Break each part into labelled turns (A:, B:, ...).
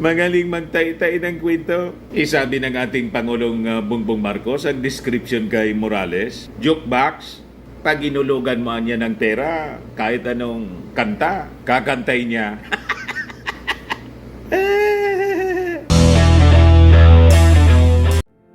A: Magaling magtay-tay ng kwento. Isabi ng ating Pangulong Bongbong Marcos, ang description kay Morales, jukebox, pag inulugan mo niya ng pera, kahit anong kanta, kakantay niya.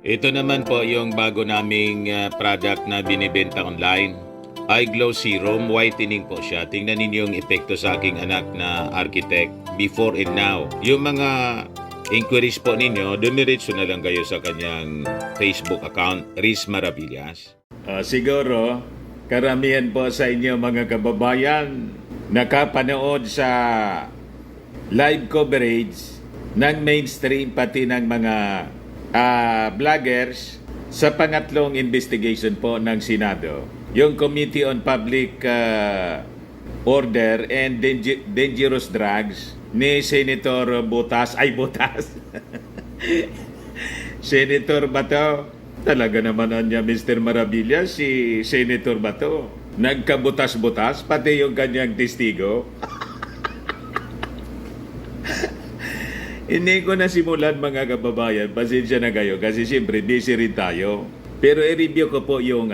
A: Ito naman po yung bago naming product na binibenta online. iGlow Serum Whitening po siya. Tingnan ninyo yung epekto sa aking anak na architect before and now. Yung mga inquiries po ninyo, dumiretso na lang kayo sa kanyang Facebook account, Riz Maravillas. Siguro, karamihan po sa inyo mga kababayan nakapanood sa live coverage ng mainstream pati ng mga vloggers sa pangatlong investigation po ng Senado. Yung Committee on Public Order and Dangerous Drugs ni Senator Botas. Senator Bato. Talaga naman niya Mr. Maravillas, si Senator Bato. Nagkabutas-butas, pati yung kanyang testigo. Hindi ko nasimulan mga kababayan, pasensya na kayo kasi siyempre busy rin tayo. Pero i-review ko po yung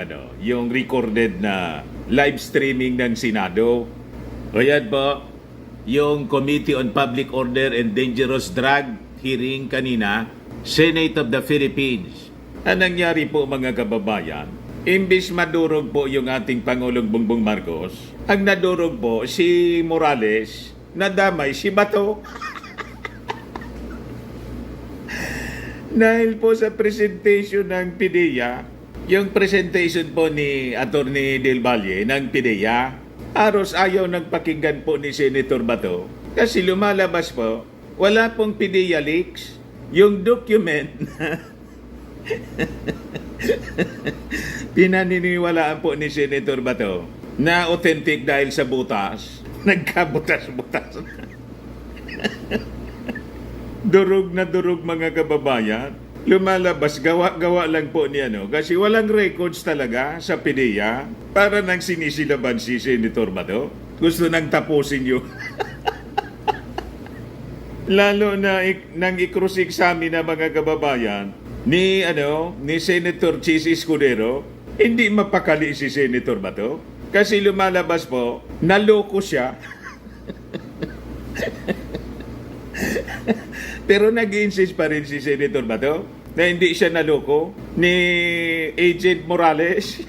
A: recorded na live streaming ng Senado. O yan po, yung Committee on Public Order and Dangerous Drug hearing kanina, Senate of the Philippines. Ang nangyari po mga kababayan, imbis madurog po yung ating Pangulong Bongbong Marcos, ang nadurog po si Morales, nadamay si Bato. Dahil po sa presentation ng PIDEA, yung presentation po ni Atty. Del Valle ng PIDEA, aros ayaw nagpakinggan po ni Senator Bato kasi lumalabas po, wala pong PIDEA leaks. Yung document pinaniniwalaan po ni Senator Bato na authentic dahil sa butas, nagkabutas-butas. Durog na durog mga kababayan. Lumalabas, gawa-gawa lang po niya kasi walang records talaga sa PIDEA para nang sinisilaban si Senator Bato. Gusto nang tapusin yung lalo na nang i-cross-examine na mga kababayan ni Senator Chis Escudero, hindi mapakali si Senator Bato kasi lumalabas po, naloko siya. Pero nag-insist pa rin si Senator Bato na hindi siya naloko ni Agent Morales.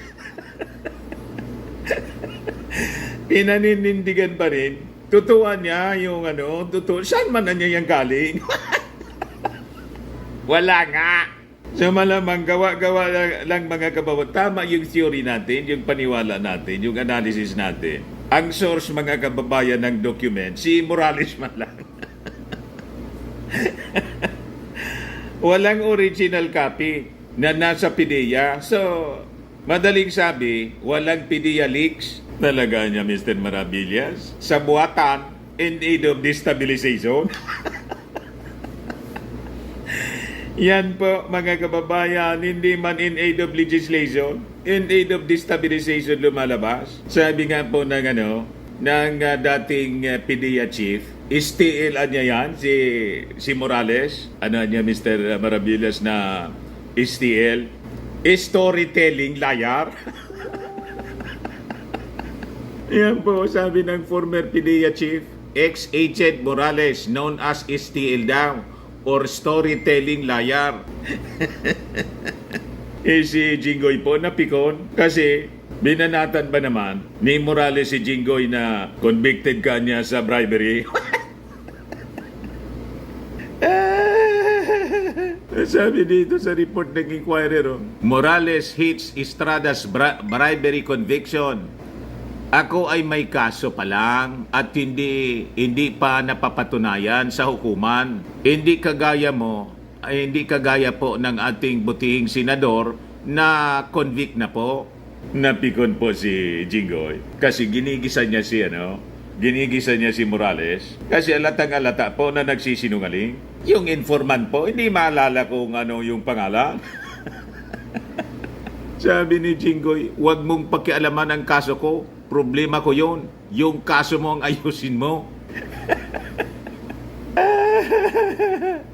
A: Pinaninindigan pa rin. Tutuan niya yung saan man na niya yung galing? Wala nga. So malamang gawa-gawa lang mga kababayan. Tama yung theory natin, yung paniwala natin, yung analysis natin. Ang source mga kababayan ng document, si Morales man lang. Walang original copy na nasa PIDEA. So, madaling sabi, walang PIDEA leaks. Talaga niya, Mr. Maravillas. Sa buhatan, in aid of destabilization. Yan po, mga kababayan, hindi man in aid of legislation, in aid of destabilization lumalabas. Sabi nga po ng dating PIDEA chief, STL niya yan, si Morales, niya Mr. Maravillas na STL, storytelling liar. Yan po, sabi ng former PIDEA chief, ex-agent Morales, known as STL daw, or storytelling liar. Si Jinggoy po napikon kasi binanatan ba naman ni Morales si Jinggoy na convicted ka niya sa bribery? Sabi dito sa report ng Inquirer, Morales hits Estrada's bribery conviction. Ako ay may kaso pa lang at hindi pa napapatunayan sa hukuman. Hindi kagaya po ng ating butihing senador na convict na po. Napikon po si Jinggoy kasi ginigisa niya si Morales kasi alatang-alata po na nagsisinungaling. Yung informant po, hindi maalala kung yung pangalan. Sabi ni Jinggoy, huwag mong pakialaman ang kaso ko. Problema ko yon. Yung kaso mo ang ayusin mo.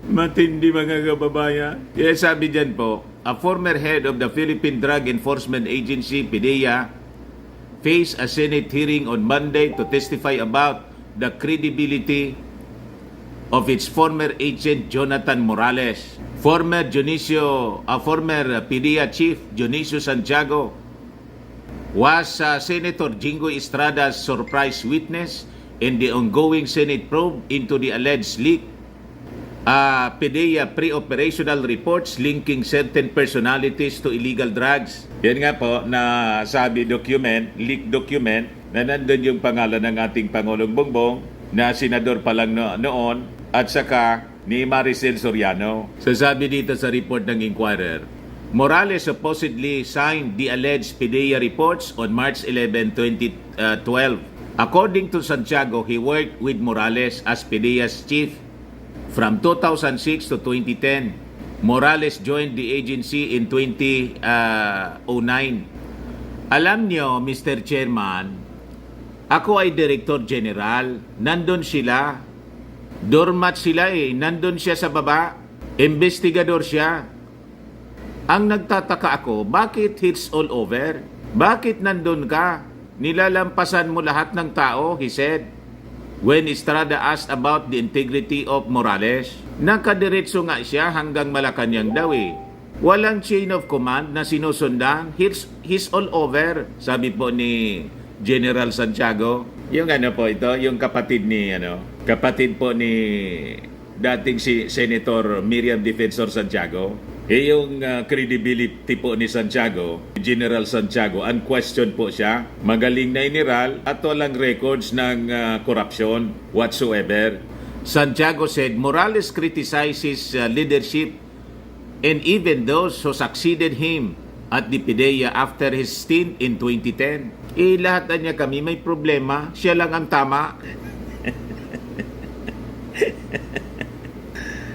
A: Matindi mga kababayan. Yes, sabi dyan po, a former head of the Philippine Drug Enforcement Agency, PDEA, faced a Senate hearing on Monday to testify about the credibility of its former agent Jonathan Morales. Former PDEA chief Dionisio Santiago was Senator Jingo Estrada's surprise witness in the ongoing Senate probe into the alleged leak PDEA pre-operational reports linking certain personalities to illegal drugs. Yan nga po na sabi leak document na nandun yung pangalan ng ating Pangulong Bongbong na senador pa lang noon at saka ni Maricel Soriano. So sabi dito sa report ng Inquirer, Morales supposedly signed the alleged PDEA reports on March 11, 2012. According to Santiago, he worked with Morales as PDEA's chief from 2006 to 2010. Morales joined the agency in 2009. Alam nyo, Mr. Chairman, ako ay Director General. Nandun sila. Doormat sila Nandun siya sa baba. Investigador siya. Ang nagtataka ako, bakit hits all over? Bakit nandun ka? Nilalampasan mo lahat ng tao, he said. When Estrada asked about the integrity of Morales, nakadiretso nga siya hanggang Malacanang daw Walang chain of command na sinusundan. He's all over, sabi po ni General Santiago. Yung po ito, yung kapatid po ni dating si Senator Miriam Defensor Santiago. Yung credibility po ni Santiago, General Santiago, unquestioned po siya. Magaling na iniral at walang records ng corruption whatsoever. Santiago said Morales criticizes leadership and even those who succeeded him at the PDEA after his stint in 2010. Lahat na niya kami may problema, siya lang ang tama.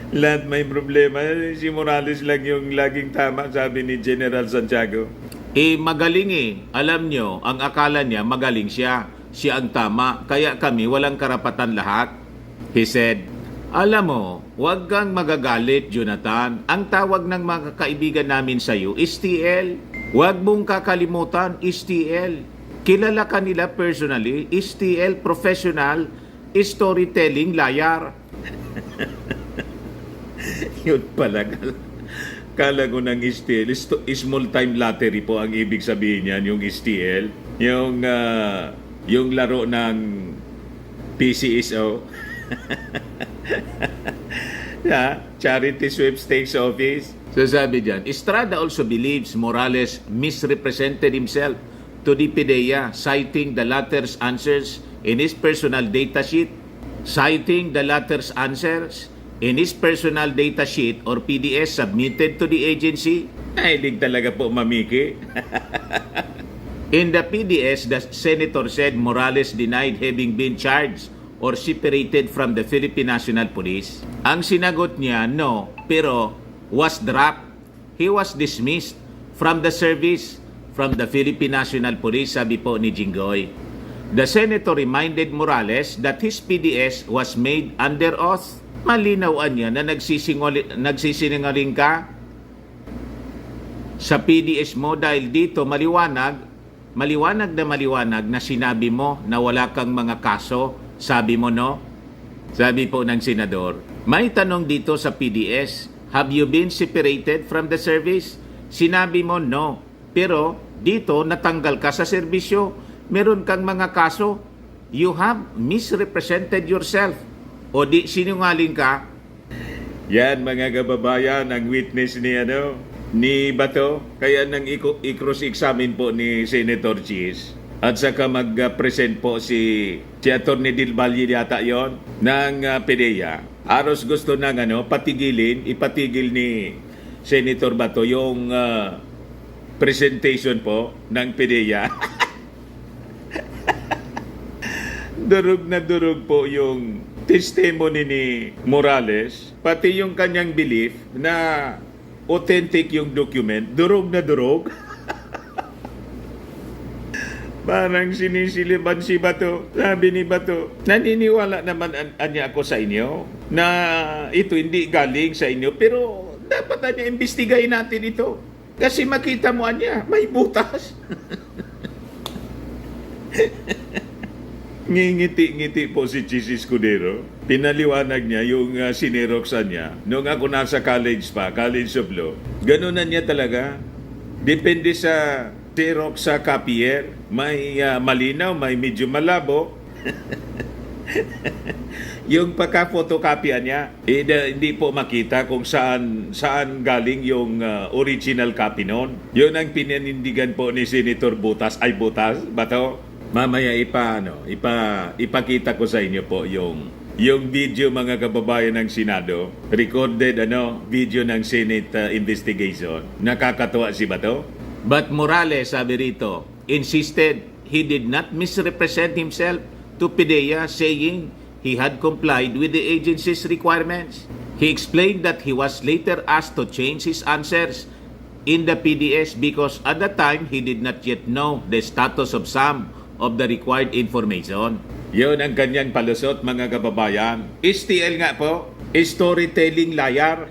A: Lahat may problema. Si Morales lang yung laging tama, sabi ni General Santiago. Magaling Alam nyo, ang akala niya magaling siya. Siya ang tama, kaya kami walang karapatan lahat. He said, alam mo, huwag kang magagalit, Jonathan. Ang tawag ng mga kaibigan namin sa iyo is TL. Huwag mong kakalimutan, is TL. Kilala ka nila personally, is TL professional, storytelling liar. Yun pala. Kala ko ng STL. Small time lottery po ang ibig sabihin niyan, yung STL. Yung laro ng PCSO. Charity Sweepstakes Office. So sabi diyan, Estrada also believes Morales misrepresented himself to the PDEA, citing the latter's answers in his personal data sheet. Citing the latter's answers in his personal data sheet or PDS submitted to the agency. Hindi talaga po mamiki. In the PDS, the senator said Morales denied having been charged or separated from the Philippine National Police. Ang sinagot niya, no, pero was dropped. He was dismissed from the service from the Philippine National Police, sabi po ni Jinggoy. The senator reminded Morales that his PDS was made under oath. Malinawan niya na nagsisinungaling ka sa PDS mo dahil dito maliwanag na sinabi mo na wala kang mga kaso. Sabi mo, no? Sabi po ng senador. May tanong dito sa PDS, have you been separated from the service? Sinabi mo, no. Pero dito natanggal ka sa serbisyo. Meron kang mga kaso. You have misrepresented yourself. O di sinungaling ka? Yan mga kababayan, ang witness ni Bato. Kaya nang i-cross-examine po ni Senator Cheese. At saka mag-present po si Atty. Del Valle yata yon ng PDEA. Aros gusto nang ipatigil ni Senator Bato yung presentation po ng PDEA. Durog na durog po yung testimony ni Morales, pati yung kanyang belief na authentic yung document, durog na durog. Parang sinisiliban si Bato. Sabi ni Bato, naniniwala naman anya ako sa inyo na ito hindi galing sa inyo, pero dapat anya imbestigahin natin ito. Kasi makita mo anya, may butas. Ngingiti-ngiti po si Chis Escudero. Pinaliwanag niya yung sineroksan niya. Noong ako nasa college pa, College of Law, ganun na niya talaga. Depende sa Xerox sa copier. May malinaw, may medyo malabo. Yung pagka-photocopy niya, hindi po makita kung saan galing yung original copy noon. Yun ang pinanindigan po ni Senator Butas. Ay, Butas, Bato? Mamaya ipakita ko sa inyo po yung video, mga kababayan ng Senado. Recorded video ng Senate investigation. Nakakatuwa si Bato. But Morales, sabi rito, insisted he did not misrepresent himself to PIDEA, saying he had complied with the agency's requirements. He explained that he was later asked to change his answers in the PDS because at the time he did not yet know the status of some of the required information. Yun ang kanyang palusot, mga kababayan. STL nga po, storytelling liar.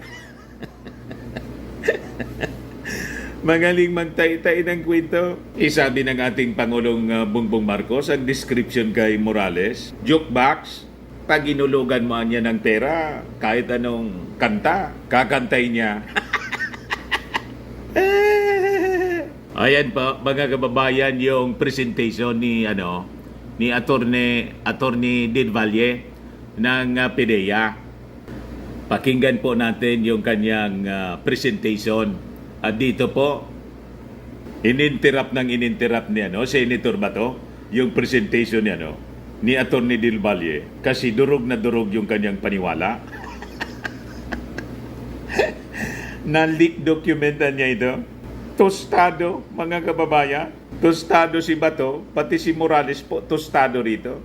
A: Magaling magtay-tay ng kwento. Isabi ng ating Pangulong Bongbong Marcos, ang description kay Morales, jukebox, pag inulugan mo niya ng pera, kahit anong kanta, kakantay niya. Ayan po, mga kababayan, yung presentation ni Attorney Del Valle ng PIDEA. Pakinggan po natin yung kanyang presentation. At dito po, ininterrupt ni Senator Bato, yung presentation ni Attorney Del Valle, kasi durog na durog yung kanyang paniwala. Na-leak documentan niya ito. Tostado, mga kababayan. Tostado si Bato, pati si Morales po, tostado rito.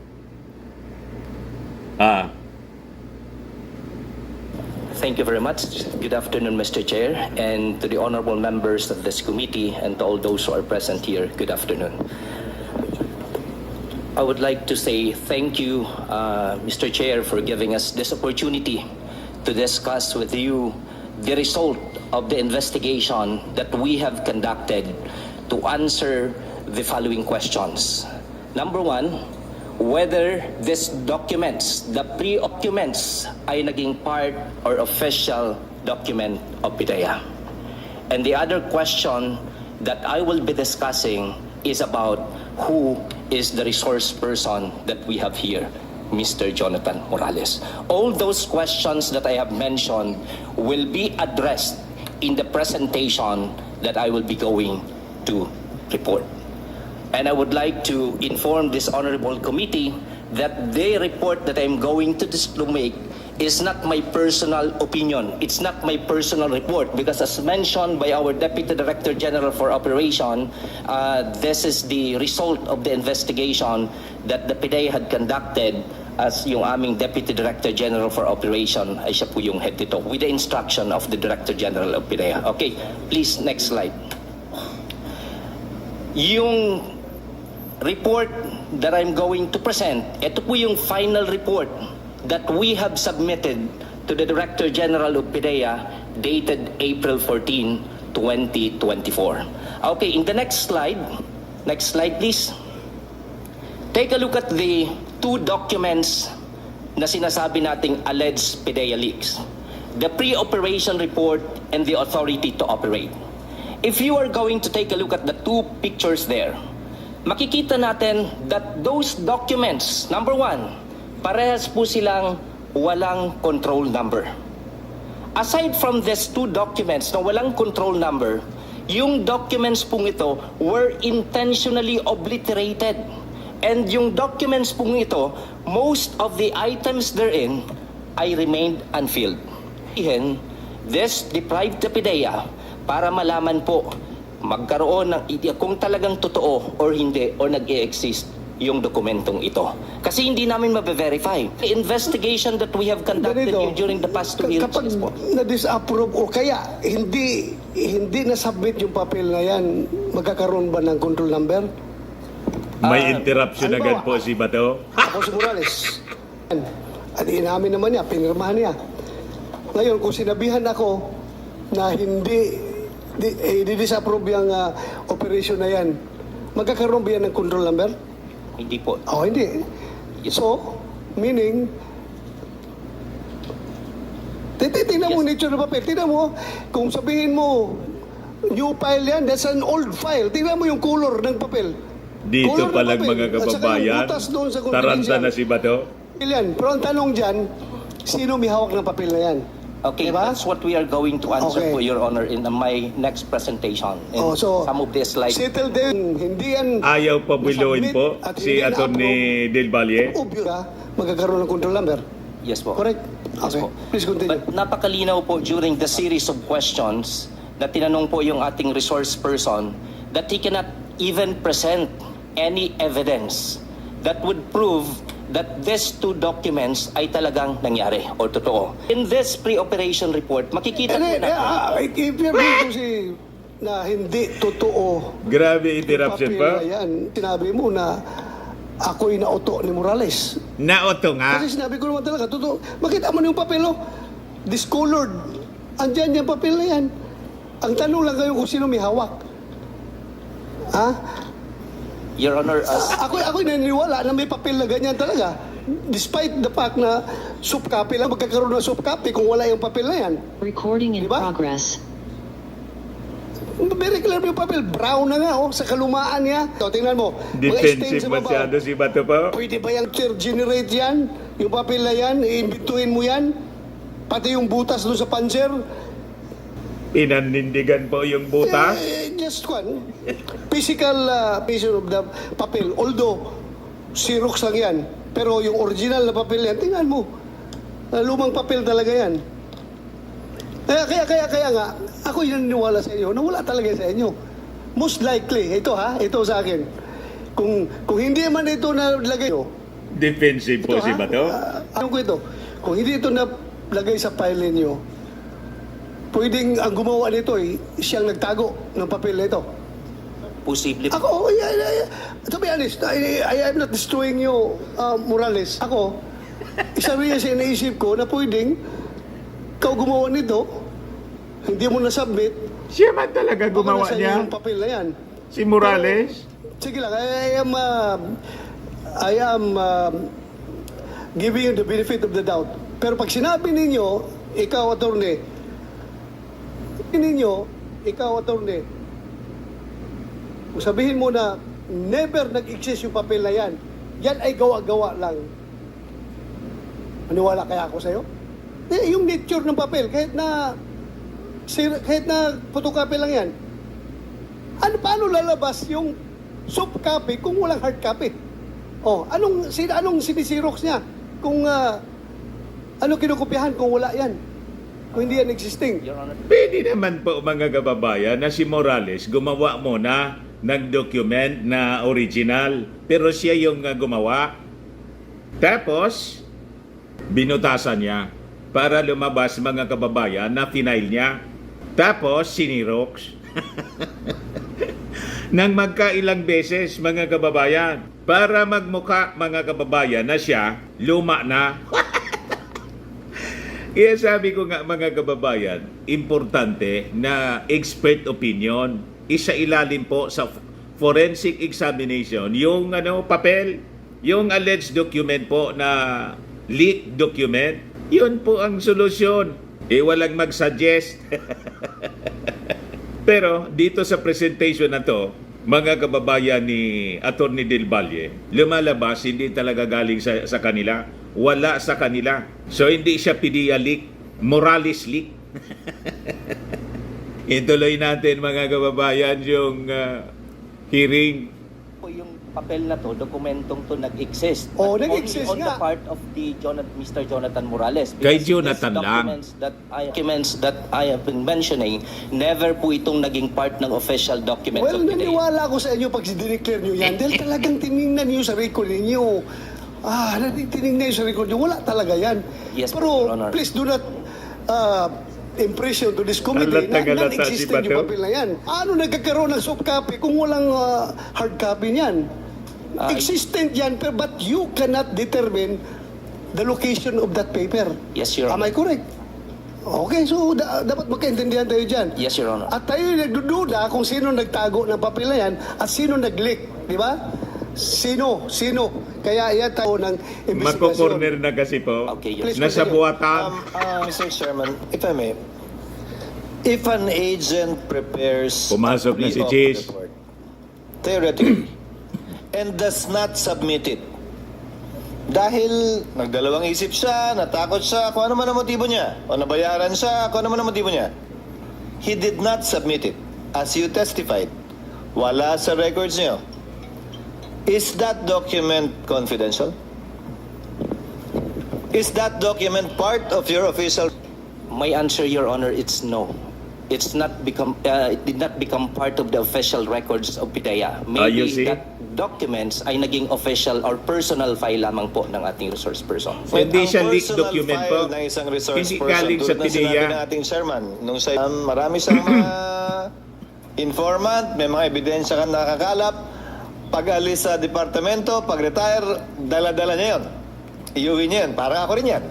B: Thank you very much. Good afternoon, Mr. Chair, and to the honorable members of this committee and to all those who are present here, good afternoon. I would like to say thank you, Mr. Chair, for giving us this opportunity to discuss with you the result of the investigation that we have conducted to answer the following questions. Number one, whether these documents, the pre-documents, ay naging part or official document of PIDEA. And the other question that I will be discussing is about who is the resource person that we have here, Mr. Jonathan Morales. All those questions that I have mentioned will be addressed in the presentation that I will be going to report. And I would like to inform this honorable committee that the report that I'm going to make is not my personal opinion. It's not my personal report because, as mentioned by our Deputy Director General for Operation, this is the result of the investigation that the PIDEA had conducted, as yung aming Deputy Director General for Operation ay siya po yung head nito with the instruction of the Director General of PIDEA. Okay, please, next slide. Yung report that I'm going to present, ito po yung final report that we have submitted to the Director General of PIDEA dated April 14, 2024. Okay, in the next slide please. Take a look at the two documents na sinasabi nating alleged PIDEA leaks. The pre-operation report and the authority to operate. If you are going to take a look at the two pictures there, makikita natin that those documents, number one, parehas po silang walang control number. Aside from these two documents na walang control number, yung documents pong ito were intentionally obliterated. And yung documents pong ito, most of the items therein ay remained unfilled. This deprived the PIDEA para malaman po magkaroon ng kung talagang totoo or hindi or nag-i-exist yung dokumentong ito. Kasi hindi namin mabe-verify. The investigation that we have conducted during the past 2 years.
C: Kapag na-disapprove o kaya hindi na-submit yung papel na yan, magkakaroon ba ng control number?
A: May interruption
C: halimbawa,
A: agad po si Bato.
C: Ako si Morales. At inamin naman niya, pinirmahan niya. Ngayon, kung sinabihan ako na di-disapprove yung operation na yan, magkakaroon ba yan ng control number?
B: Hindi po.
C: Oh, hindi.
B: Yes.
C: So, meaning, tingnan mo nature ng papel. Tingnan mo, kung sabihin mo, new file yan, that's an old file. Tingnan mo yung color ng papel.
A: Dito
C: Color ng
A: palang
C: papel.
A: mga
C: At saka yung
A: kababayan,
C: butas doon sa
A: taranta
C: confidential.
A: na si Bato.
C: Yan. Pero ang tanong dyan, sino may hawak ng papel na yan?
B: Okay,
C: Diba?
B: that's what we are going to answer
C: Okay.
B: po, Your Honor, in my next presentation. And
C: Oh, so,
B: some of this slides.
C: settle din. Hindi yan
A: Ayaw pa buloyin
C: nasubmit
A: po
C: at
A: si
C: hindi
A: Atty. Del Valle.
C: obvious na magkakaroon ng control number.
B: Yes po.
C: Correct?
B: Yes
C: Okay.
B: po.
C: Please continue.
B: But napakalinaw po during the series of questions na tinanong po yung ating resource person that he cannot even present any evidence that would prove that these two documents ay talagang nangyari o totoo. In this pre-operation report, makikita po natin.
C: If you're going to say na hindi totoo
A: Grabe interruption
C: papel
A: pa.
C: na yan, sinabi mo na ako'y nauto ni Morales.
A: Naoto nga.
C: Kasi sinabi ko naman talaga, totoo. Makita mo na yung papel, oh. Discolored. Andyan yung papel na yan. Ang tanong lang kayo kung sino may hawak. Ha?
B: Your Honor, as
C: Ako'y naniniwala na may papel na ganyan talaga. Despite the fact na soft copy lang, magkakaroon ng soft copy kung wala yung papel na yan.
D: Recording in
C: Diba?
D: progress.
C: Very clear yung papel. Brown na nga, oh, sa kalumaan niya. So, tingnan mo. Mga stain
A: Defensive
C: sa baba.
A: masyado si Bato pa.
C: Pwede ba yung generate yan? Yung papel na yan, iimbituin mo yan? Pati yung butas doon sa panser?
A: Pinanindigan po yung butas.
C: Just one. Physical piece of the papel. Although, Xerox lang yan. Pero yung original na papel yan, tingnan mo. Lumang papel talaga yan. Kaya nga, ako yung naniniwala sa inyo na wala talaga sa inyo. Most likely, ito sa akin. Kung hindi man ito nalagay nyo,
A: Defensive po si Bato.
C: ano ko ito? Kung hindi ito nalagay sa file ninyo, pwedeng ang gumawa nito siyang nagtago ng papel na ito.
B: posible po.
C: Ako, to be honest, I am not destroying you, Morales. Ako, isa rin sa iniisip ko na pwedeng ikaw gumawa nito, hindi mo na-submit,
A: Siya man talaga gumawa
C: baka nasa
A: niya.
C: yung papel na yan.
A: Si Morales.
C: Sige lang, I am giving you the benefit of the doubt. Pero pag sinabi ninyo, ikaw, attorney, kung sabihin mo na never nag-exist yung papel na yan, yan ay gawa-gawa lang. Maniwala kaya ako sa'yo? Yung nature ng papel, kahit na photocopy lang yan, paano lalabas yung soft copy kung walang hard copy? Oh, anong sinisirox niya? Kung ano kinukopyahan kung wala yan? Kung hindi yan existing.
B: Your Honor,
A: Pwede naman po mga kababayan na si Morales gumawa muna ng document na original. Pero siya yung gumawa. Tapos, binutasan niya para lumabas mga kababayan na final niya. Tapos, sinirox. Nang magkailang beses mga kababayan para magmukha mga kababayan na siya luma na. Kaya sabi ko nga mga kababayan, importante na expert opinion, isa ilalim po sa forensic examination, yung papel, yung alleged document po na leaked document, yun po ang solusyon. Walang mag-suggest. Pero dito sa presentation na to, mga kababayan ni Atty. Del Valle, lumalabas hindi talaga galing sa kanila. Wala sa kanila. So hindi siya PDEA leak, Morales leak. Ituloy natin mga kababayan yung hearing.
B: po yung papel na to, dokumentong to nag-exist.
C: Oh,
B: But
C: nag-exist
B: only on
C: nga.
B: the part of the Mr. Jonathan Morales.
A: Kay
B: Because
A: Jonathan
B: these
A: lang.
B: documents that I have been mentioning, never po itong naging part ng official document
C: Well,
B: of the day.
C: naniwala ako sa inyo pag dineclare nyo yan dahil talagang tinignan nyo sa record ninyo. Tinignan nyo sa record nyo. Wala talaga yan.
B: Yes,
C: Pero
B: Your Honor.
C: please do not impression to this committee na
A: Galata si
C: non-existent yung
A: Bato.
C: papel na yan. Ano nagkakaroon ng soft copy kung walang hard copy niyan? Existent yan, but you cannot determine the location of that paper.
B: Yes, Your
C: Am
B: Honor.
C: I correct? Okay, so dapat magkaintindihan tayo dyan.
B: Yes, Your Honor.
C: At tayo nagdududa kung sino nagtago ng papel na yan at sino nag-leak, di ba? Sino? Kaya yan tayo ng investigasyon.
A: Mako-corner na kasi po.
B: Okay,
C: Please
A: Nasa
C: continue.
A: buwatan.
D: Mr. Chairman, if I may, if an agent prepares
A: Pumasok na
D: a
A: si
D: pre-op
A: Cheese.
D: report, theoretically, and does not submit it, dahil nagdalawang isip siya, natakot siya, kung ano man ang motibo niya, o nabayaran siya, kung ano man ang motibo niya, he did not submit it, as you testified, wala sa records niyo. Is that document confidential? Is that document part of your official?
B: My answer, Your Honor, it's no. It did not become part of the official records of PIDEA.
A: you see?
B: Maybe that documents ay naging official or personal file lamang po ng ating resource person.
A: Hindi
D: Ang
A: siya leaked
D: personal
A: document
D: file
A: po.
D: ng isang resource
A: Hindi
D: person,
A: galing sa
D: tulad ng
A: PIDEA.
D: sinabi ng ating chairman, nung sa marami siyang mga informant, may mga ebidensya kang nakakalap, pag-alis sa departamento, pag-retire, dala-dala niya yun. Iuwi niya yun. Parang ako rin yan.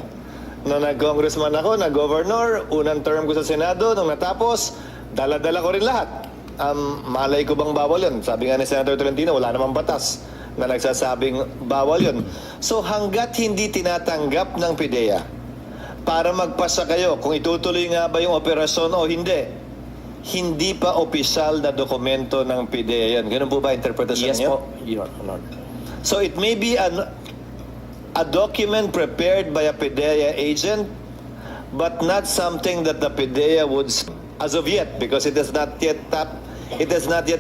D: Nung nag-congressman ako, nag-governor, unang term ko sa Senado, nung natapos, dala-dala ko rin lahat. Malay ko bang bawal yun? Sabi nga ni Senator Tolentino, wala namang batas na nagsasabing bawal yun. So hanggat hindi tinatanggap ng PIDEA para magpasa kayo kung itutuloy nga ba yung operasyon o hindi pa opisyal na dokumento ng PIDEA yan. Ganun po ba interpretasyon
B: Yes
D: niyo?
B: po, Your Honor.
D: So it may be a document prepared by a PIDEA agent, but not something that the PIDEA would, as of yet, because it has not yet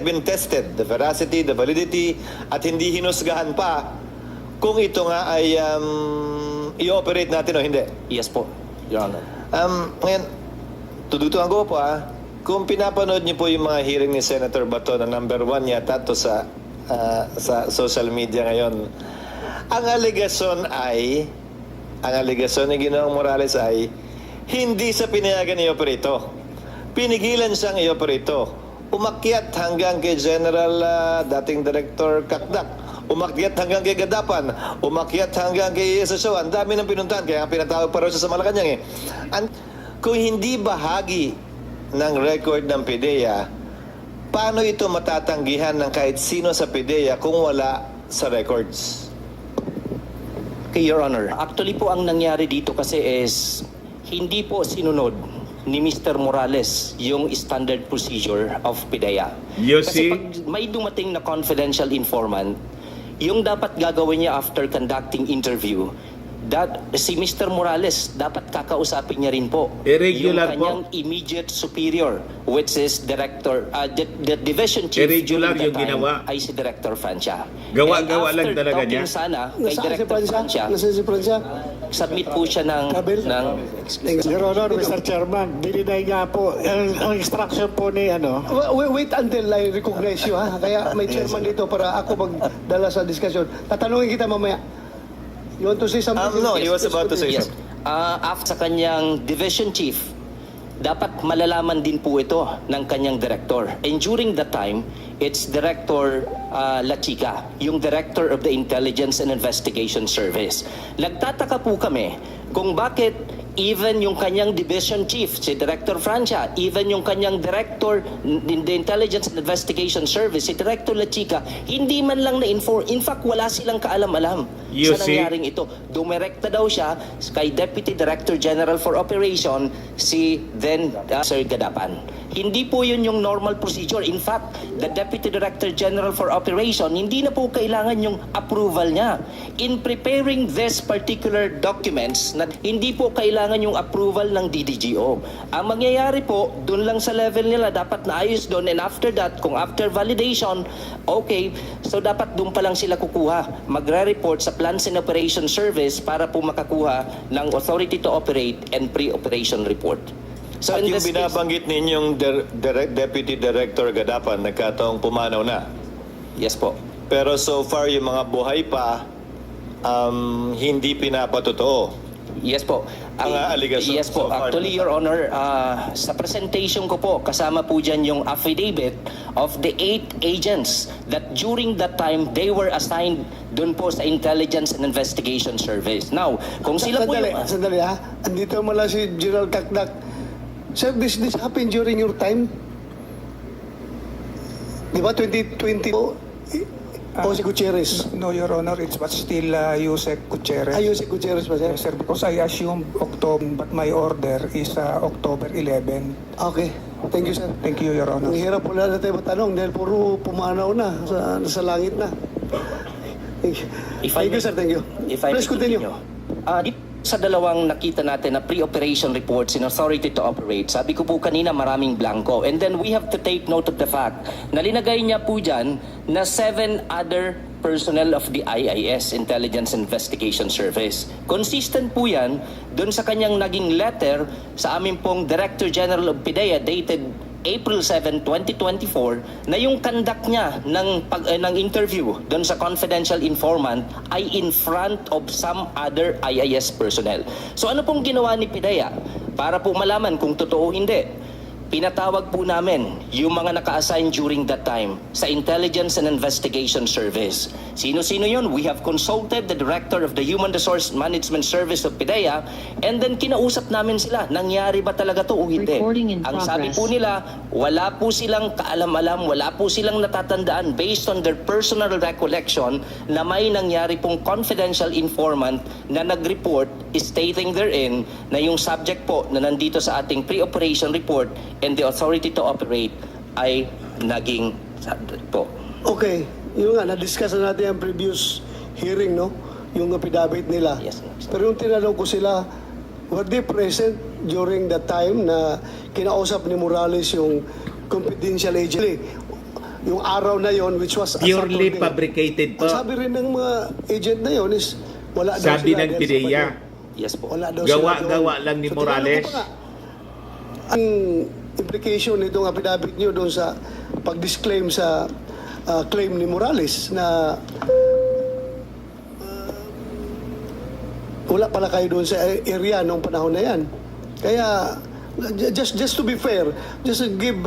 D: been tested, the veracity, the validity, at hindi hinusgahan pa kung ito nga ay i-operate natin o hindi.
B: Yes po, Your Honor.
D: Ngayon, tudutuan ko po kung pinapanood niyo po yung mga hearing ni Senator Bato na number 1 yata to sa social media ngayon, ang aligasyon ni Ginoong Morales ay hindi sa pinayagan ni Operito. Pinigilan siyang i-operito. Umakyat hanggang kay General dating Director Kakdak. Umakyat hanggang kay Gadapan. Umakyat hanggang kay SSO. Ang dami ng pinuntahan. Kaya pinatawag pa rin siya sa Malacanang kung hindi bahagi ng record ng PIDEA, paano ito matatanggihan ng kahit sino sa PIDEA kung wala sa records?
B: Okay, Your Honor. Actually po ang nangyari dito kasi is hindi po sinunod ni Mr. Morales yung standard procedure of PIDEA.
A: You
B: Kasi
A: see?
B: pag may dumating na confidential informant, yung dapat gagawin niya after conducting interview, si Mr. Morales, dapat kakausapin niya rin po
A: Irregular
B: yung kanyang immediate superior, which is Director, the Division Chief
A: Irregular
B: during that
A: yung
B: time
A: ginawa.
B: ay si Director Francia.
A: Gawa-gawa
B: And
A: lang
B: after
A: talaga
B: talking
A: niya.
B: sana kay
C: Nasaan si
B: Director
C: Francia?
B: Francia,
C: Nasaan si Francia?
B: submit po siya ng
E: Your Honor, Mr. Chairman, dininay nga po, ang instruction po ni
C: Wait until I recognize you, ha? Kaya may chairman dito para ako magdala sa discussion. Tatanungin kita mamaya. You want to say something?
D: No, he was about to say
B: yes.
D: something.
B: After sa kanyang division chief, dapat malalaman din po ito ng kanyang director. And during that time, it's Director La Chica, yung Director of the Intelligence and Investigation Service. Nagtataka po kami kung bakit even yung kanyang division chief, si Director Francia, even yung kanyang Director in the Intelligence and Investigation Service, si Director La Chica, hindi man lang na-inform. In fact, wala silang kaalam-alam
A: You
B: sa
A: see?
B: nangyaring ito. Dumirekta daw siya kay Deputy Director General for Operation, si then Sir Gadapan. Hindi po yun yung normal procedure. In fact, the Deputy Director General for Operation, hindi na po kailangan yung approval niya. In preparing this particular documents, hindi po kailangan yung approval ng DDGO. Ang mangyayari po, dun lang sa level nila, dapat naayos doon. And after that, kung after validation, okay, so dapat dun pa lang sila kukuha. Magre-report sa Plans and Operation Service para po makakuha ng Authority to Operate and Pre-Operation Report. So
D: At
B: in
D: yung
B: this case,
D: binabanggit ninyong Deputy Director Gadapan, nagkataong pumanaw na.
B: yes po.
D: Pero so far, yung mga buhay pa, hindi pinapatotoo
B: Yes po.
D: Mga allegation
B: Yes po.
D: so far.
B: Actually, Your Honor, sa presentation ko po, kasama po dyan yung affidavit of the 8 agents that during that time, they were assigned dun po sa Intelligence and Investigation Service. Now, kung sila po yung...
C: Sandali ha. Andito mala si General Kakdak. Sir, this happened during your time? Di ba 2020 po? O si Gutierrez?
F: No, Your Honor, it's but still Yusek Gutierrez.
C: Ayun si Gutierrez pa, sir?
F: Yes, sir, because I assume October, but my order is October 11.
C: Okay. Thank you, sir.
F: Thank you, Your Honor.
C: Ang hirap po na tayo matanong dahil puro pumanaw na sa langit na. Thank you. Thank you, sir. Thank you.
B: If I
C: Please
B: may
C: continue.
B: dito sa dalawang nakita natin na pre-operation reports in authority to operate, sabi ko po kanina maraming blanco. And then we have to take note of the fact na linagay niya po dyan na 7 other personnel of the IIS, Intelligence Investigation Service. Consistent po yan doon sa kanyang naging letter sa aming pong Director General of PIDEA dated April 7, 2024 na yung conduct niya ng interview doon sa confidential informant ay in front of some other IIS personnel. So ano pong ginawa ni PIDEA para po malaman kung totoo o hindi? Pinatawag po namin yung mga naka-assign during that time sa Intelligence and Investigation Service. Sino-sino yun? We have consulted the Director of the Human Resource Management Service of PIDEA and then kinausap namin sila, nangyari ba talaga to o hindi?
G: Recording in
B: Ang sabi
G: progress.
B: po nila, wala po silang kaalam-alam, wala po silang natatandaan based on their personal recollection na may nangyari pong confidential informant na nag-report stating therein na yung subject po na nandito sa ating pre-operation report and the authority to operate ay naging po.
C: Okay. Yung nga, na-discuss na natin ang previous hearing, no? Yung affidavit nila.
B: Yes, sir.
C: Pero yung tinanong ko sila, were they present during the time na kinausap ni Morales yung confidential agent? Yung araw na yon which was a
A: Purely
C: Saturday.
A: fabricated po.
C: Ang sabi rin ng mga agent na yon is wala daw
A: Sabi
C: sila
A: ng
C: dahil sa
A: PIDEA.
C: bagyo.
B: Yes po.
C: Wala daw sila
A: Gawa-gawa
C: doon.
A: lang ni
C: So, tinanong
A: Morales.
C: ko pa nga, ang implication nitong affidavit nyo doon sa pag-disclaim sa claim ni Morales na wala pala kayo doon sa area nung panahon na yan. Kaya, just to be fair, just give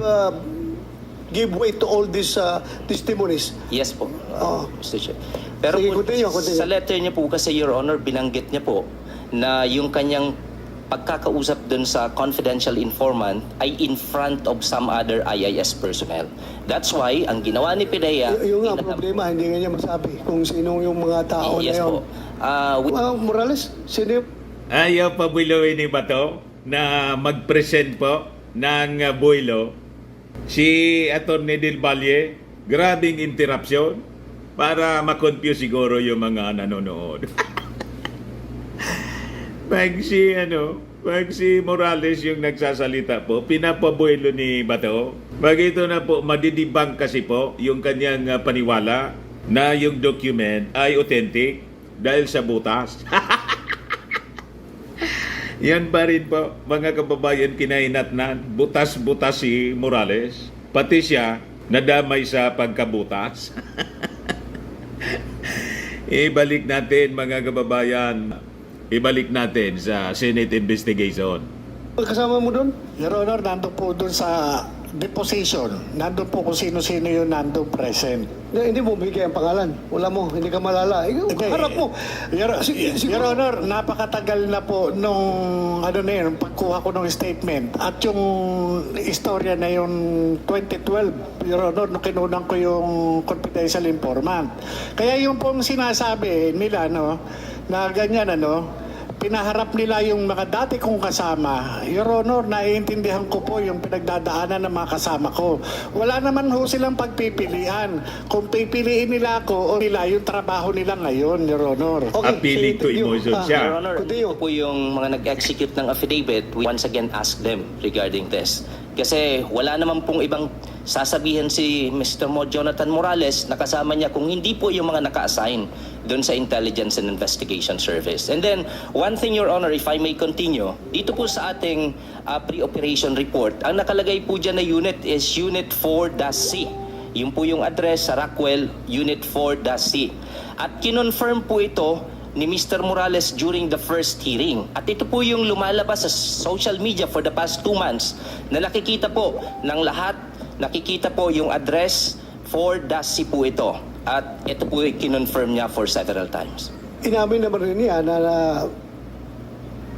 C: weight to all these testimonies.
B: Yes po,
C: Oo.
B: Mr. Chair. Pero
C: Sige,
B: po,
C: continue.
B: sa letter niya po kasi, Your Honor, binanggit niya po na yung kanyang pagkakausap dun sa confidential informant ay in front of some other IIS personnel. That's why, ang ginawa ni PIDEA...
C: Yung nga
B: inalam-
C: problema, hindi nga niya masabi kung sino yung mga tao
B: Yes
C: na yun.
B: po.
C: Morales, sino yung
A: Ayaw pa builoy ni Bato na mag-present po ng builo. Si Atty. Del Valle, grabing interruption para makonfuse siguro yung mga nanonood. Pag si Morales yung nagsasalita po, pinapabuelo ni Bato. Pag ito na po, madidibang kasi po yung kanyang paniwala na yung document ay authentic dahil sa butas. Yan pa rin po, mga kababayan, kinahinatnan. Butas-butas si Morales. Pati siya, nadamay sa pagkabutas. Ibalik natin, mga kababayan. Ibalik natin sa Senate investigation.
C: kasama mo doon?
E: Your Honor, nandun po doon sa deposition. Nandun po kung sino-sino yung nandun present.
C: Hindi mo bigay ang pangalan. Wala mo, hindi ka malala. Harap mo.
E: Your Honor, napakatagal na po nung pagkuha ko ng statement at yung istorya na yung 2012, Your Honor, nung kinunan ko yung confidential informant. Kaya yung pong sinasabi nila, na ganyan, pinaharap nila yung mga dati kong kasama. Your Honor, naiintindihan ko po yung pinagdadaanan ng mga kasama ko. Wala naman ho silang pagpipilian. Kung pipiliin nila ako o nila yung trabaho nila ngayon, Your Honor.
A: Appealing to emotion siya.
B: Your Honor,
C: Continue.
B: ito po yung mga nag-execute ng affidavit, we once again ask them regarding this. Kasi wala naman pong ibang sasabihin si Mr. Jonathan Morales na kasama niya kung hindi po yung mga naka-assign doon sa Intelligence and Investigation Service. And then, one thing, Your Honor, if I may continue, dito po sa ating pre-operation report, ang nakalagay po dyan na unit is Unit 4-C. Yun po yung address sa Rockwell, Unit 4-C. At kinonfirm po ito ni Mr. Morales during the first hearing. At ito po yung lumalabas sa social media for the past 2 months na nakikita po ng lahat, nakikita po yung address for DASI po ito. At ito po yung kinonfirm niya for several times.
C: Inamin naman rin niya na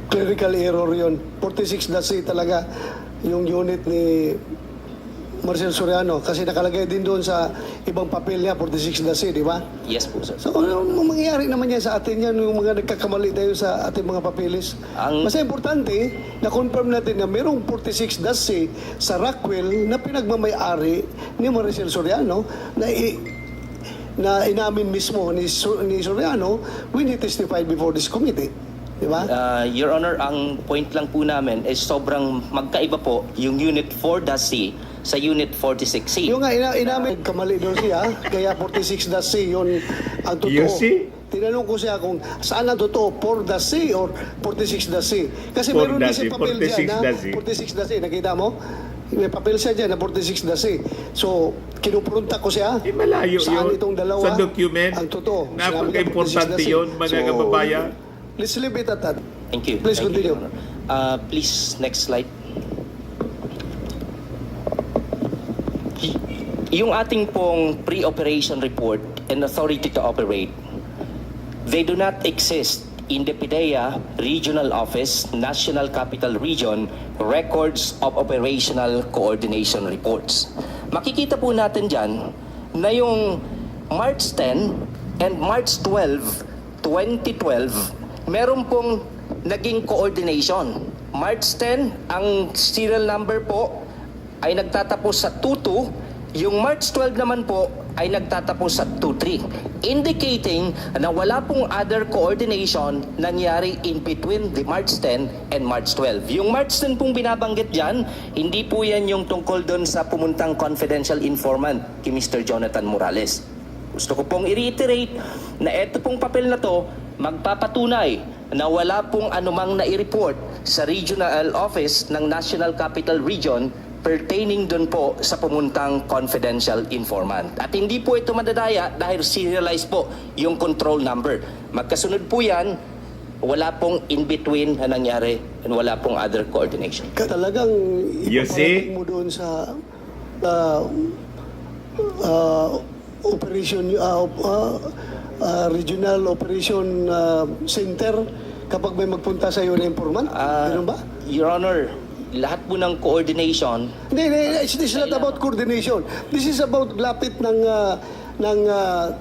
C: clerical error yun. 46-C talaga yung unit ni Marcel Soriano kasi nakalagay din doon sa ibang papel niya, 46-C, di ba?
B: Yes po, sir.
C: So, ano mangyayari naman yan sa atin yan, yung mga nagkakamali tayo sa ating mga papeles? Mas importante, na-confirm natin na mayroong 46-C sa Rockwell na pinagmamay-ari ni Maricel Soriano na inamin mismo ni Soriano when he testified before this committee. Di ba?
B: Your Honor, ang point lang po namin is sobrang magkaiba po yung Unit 4-C sa Unit 46C.
C: Yung nga, inamin, kamali doon siya, kaya 46-C yun ang totoo.
A: You see?
C: Tinanong ko siya kung saan ang totoo, 4-C or 46-C. Kasi meron din si papel dyan na 46-C. Nakita mo? May papel siya dyan na 46-C. So, kinuprunta ko siya.
A: Malayo
C: saan
A: yun.
C: itong dalawa
A: Sa document.
C: ang totoo.
A: Napaka-importante yun, mga kababayan.
C: Let's leave it at that.
B: Thank you.
C: Please
B: Thank you,
C: continue.
B: Your Honor. Please, next slide. Yung ating pong pre-operation report and authority to operate, they do not exist in the PIDEA Regional Office, National Capital Region, records of operational coordination reports. Makikita po natin dyan na yung March 10 and March 12, 2012, meron pong naging coordination. March 10, ang serial number po ay nagtatapos sa 22. Yung March 12 naman po ay nagtatapos sa 23, indicating na wala pong other coordination nangyari in between the March 10 and March 12. Yung March 10 pong binabanggit dyan, hindi po yan yung tungkol doon sa pumuntang confidential informant kay Mr. Jonathan Morales. Gusto ko pong i-reiterate na ito pong papel na to magpapatunay na wala pong anumang nai-report sa regional office ng National Capital Region pertaining dun po sa pumuntang confidential informant. At hindi po ito madadaya dahil serialized po yung control number. Magkasunod po yan, wala pong in-between na nangyari and wala pong other coordination.
C: Talagang
A: You see?
C: ipaparating mo doon sa operation regional operation center kapag may magpunta sa iyo na informant. Ganun ba?
B: Your Honor, lahat po ng coordination.
C: Hindi, this is not about coordination. This is about lapit ng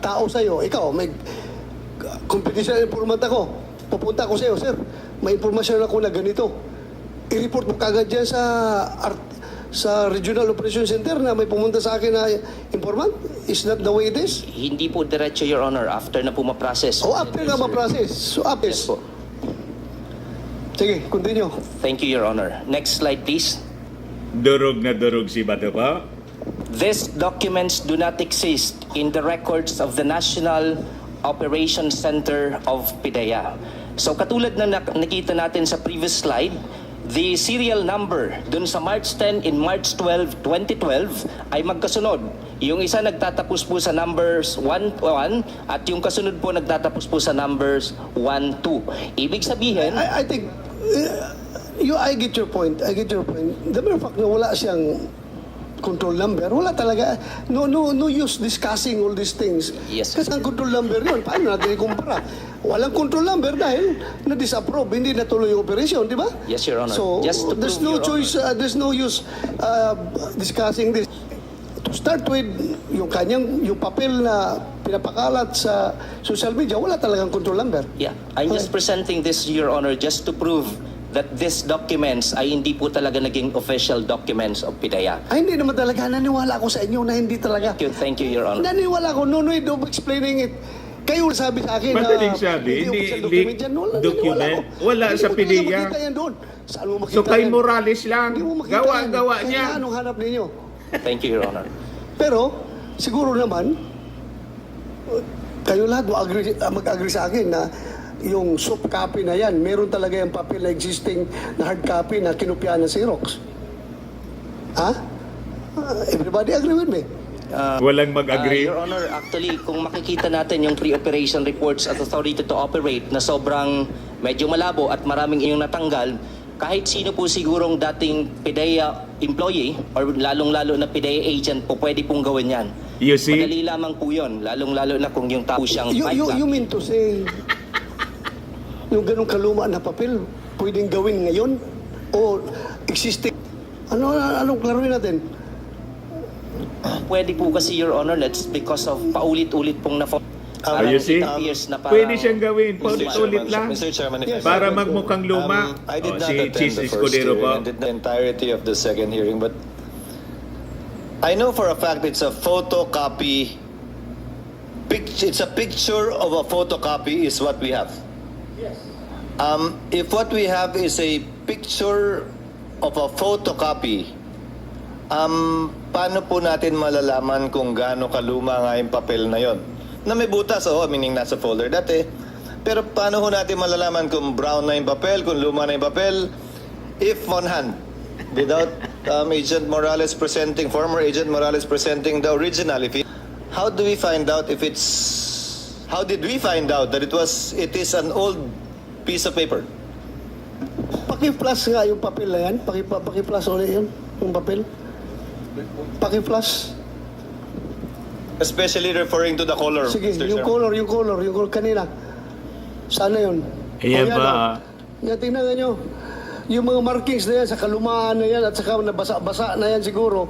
C: tao sa iyo. Ikaw, may confidential informant ako. Pupunta ako sa iyo, sir. May impormasyon ako na ganito. I-report mo kagad dyan sa Regional Operation Center na may pumunta sa akin na informant? Is that the way it is?
B: Hindi po diretso, Your Honor, after na po ma-process.
C: O after na ma-process. So after.
B: Yes po.
C: Sige, continue.
B: Thank you, Your Honor. Next slide, please.
A: Durog na durog si Bato pa.
B: These documents do not exist in the records of the National Operations Center of PIDEA. So katulad na nakita natin sa previous slide, the serial number dun sa March 10 and March 12, 2012 ay magkasunod. Yung isa nagtatapos po sa numbers 1-1 at yung kasunod po nagtatapos po sa numbers 1-2. Ibig sabihin,
C: I think, I get your point. I get your point. The mere fact na wala siyang control number, wala talaga. No use discussing all these things.
B: Yes.
C: Kasi ang control number yun, paano natin ikumpara? Walang control number dahil na-disapprove, hindi natuloy yung operation, di ba?
B: Yes, Your Honor.
C: So,
B: Just to
C: there's
B: prove,
C: no
B: Your
C: choice, there's no use discussing this. To start with, yung papel na pinapakalat sa social media, wala talagang control number.
B: yeah, I'm just presenting this, Your Honor, just to prove that these documents ay hindi po talaga naging official documents of PIDEA.
C: Ay, hindi naman talaga. Naniwala ako sa inyo na hindi talaga.
B: Thank you, Your Honor.
C: Naniwala ko, no need of explaining it. Kayo sabi sa akin
A: Madaling
C: na
A: sabi, hindi
C: official document yan. Wala,
A: document.
C: naniwala ko.
A: Wala
C: Hindi
A: sa
C: mo talaga
A: PIDEA.
C: makita yan doon. Saan mo makita
A: So kay
C: yan?
A: Morales lang,
C: Hindi mo makita
A: gawa-gawa
C: yan.
A: niya.
C: Kaya anong hanap ninyo?
B: Thank you, Your Honor.
C: Pero, siguro naman, kayo lahat mag-agree sa akin na yung soft copy na yan, meron talaga yung papel na existing na hard copy na kinopyahan ng Xerox. Ha? Everybody agree with me?
A: Walang mag-agree.
B: Your Honor, actually, kung makikita natin yung pre-operation reports at authority to operate na sobrang medyo malabo at maraming inyong natanggal, kahit sino po sigurong dating PIDEA employee or lalong-lalo na PIDEA agent po pwede pong gawin yan.
A: You see?
B: Madali lamang po yun, lalong-lalo na kung yung tao siyang
C: You mean to say, yung ganong kaluma na papel, pwedeng gawin ngayon? O existing? Anong klaruhin natin?
B: Pwede po kasi, Your Honor, that's because of paulit-ulit pong na
A: You see? Pwede siyang gawin.
D: Mr.
A: Paulit-ulit
D: Chairman,
A: lang.
D: Mr. Chairman, if I
A: Para
D: may.
A: magmukhang luma.
D: I did not
A: Si
D: attend
A: Chief
D: the first
A: Escudero
D: hearing
A: po.
D: and did the entirety of the second hearing, but I know for a fact it's a photocopy. It's a picture of a photocopy is what we have. If what we have is a picture of a photocopy, paano po natin malalaman kung gaano kaluma nga yung papel na yon? Na may butas, meaning nasa folder dati. Pero paano ho natin malalaman kung brown na yung papel, kung luma na yung papel, if on hand, without former Agent Morales presenting the original, how do we find out if how did we find out that it is an old piece of paper?
C: Paki-plus nga yung papel na yan. Paki-plus ulit yun, yung papel. Paki-plus.
D: Especially referring to the color,
C: Sige,
D: Mr.
C: yung
D: Chairman.
C: color kanina. Sana yun.
A: Ayan
C: O,
A: ba?
C: Yan, tingnan nyo. Yung mga markings na yan, sa kalumaan na yan, at saka nabasa-basa na yan siguro.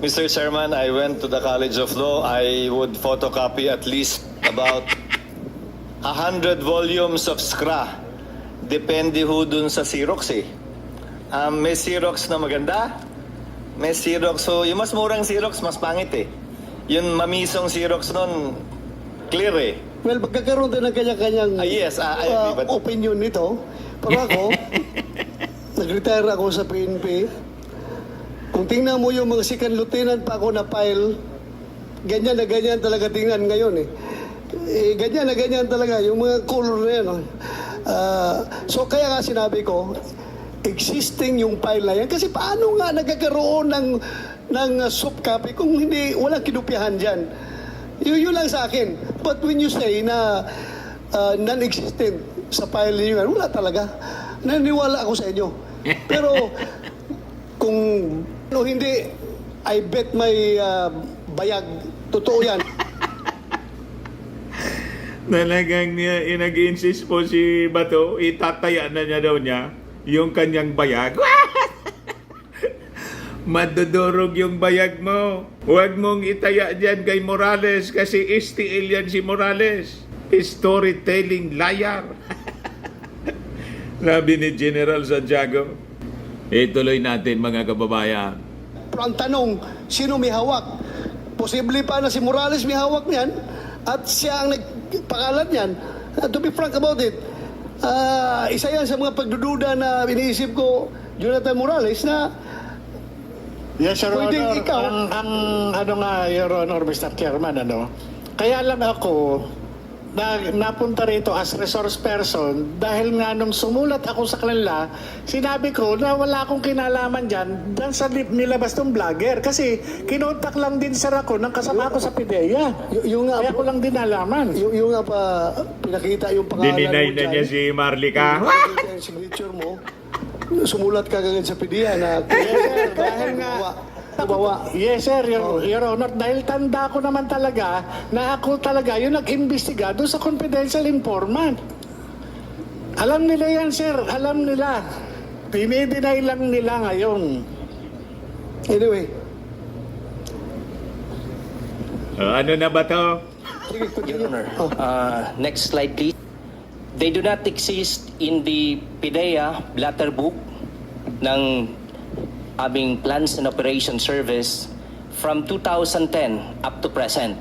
D: Mr. Chairman, I went to the College of Law. I would photocopy at least about 100 volumes of SCRA. Depende ho dun sa Xerox eh. May Xerox na maganda. May Xerox. So, yung mas murang Xerox, mas pangit eh. Yung mamisong Xerox nun, clear eh.
C: Well, magkakaroon din ng kanya-kanyang
D: Yes, I agree, but-
C: opinion nito. Pero ako, nag-retire ako sa PNP. Kung tingnan mo yung mga second lieutenant pa ako na file, ganyan na ganyan talaga tingnan ngayon eh. Ganyan na ganyan talaga, yung mga color na yan. So kaya nga sinabi ko, existing yung file na yan. Kasi paano nga nagkakaroon ng soft copy kung hindi, walang kinupyahan dyan. Yun lang sa akin. But when you say na non-existent sa file niyo yan, wala talaga. Naniwala ako sa inyo. Pero kung hindi, I bet may bayag. Totoo yan.
A: Talagang nag-insist po si Bato, itataya na niya daw niya yung kanyang bayag. Madudurog yung bayag mo. Huwag mong itaya dyan kay Morales kasi STL yan si Morales. Storytelling liar. Sabi ni General Santiago. Ituloy natin mga kababayan.
C: Pero ang tanong, sino may hawak? Posible pa na si Morales may hawak niyan at siya ang nagpakalat niyan. To be frank about it, isa yan sa mga pagdududa na iniisip ko, Jonathan Morales, na
E: Yes, Your
C: Pwedeng
E: Honor.
C: ikaw.
E: Ang ano nga, Your Honor, Mr. Chairman, kaya lang ako napunta rito as resource person dahil nga nung sumulat ako sa kanila, sinabi ko na wala akong kinalaman dyan sa nilabas ng vlogger. Kasi kinontak lang din sir ako ng kasama ko sa PIDEA.
C: yung nga,
E: Kaya ko lang din nalaman.
C: yung nga pa pinakita yung pangalan
A: Dininay
C: mo
A: na niya
C: dyan.
A: si Marlica.
C: Pinakita yung signature mo. Sumulat ka kagad sa PDEA na
E: Dahil nga
C: Tumawa.
E: Yes, sir, Your Honor. Dahil tanda ko naman talaga na ako talaga yung nag-imbestiga doon sa confidential informant. Alam nila yan, sir. Alam nila. Dinideny lang nila ngayon.
C: Anyway,
A: Ano na ba to?
C: sige, continue.
B: Your Honor,
C: Oh.
B: next slide please. They do not exist in the PIDEA blatter book ng aming Plans and Operation Service from 2010 up to present.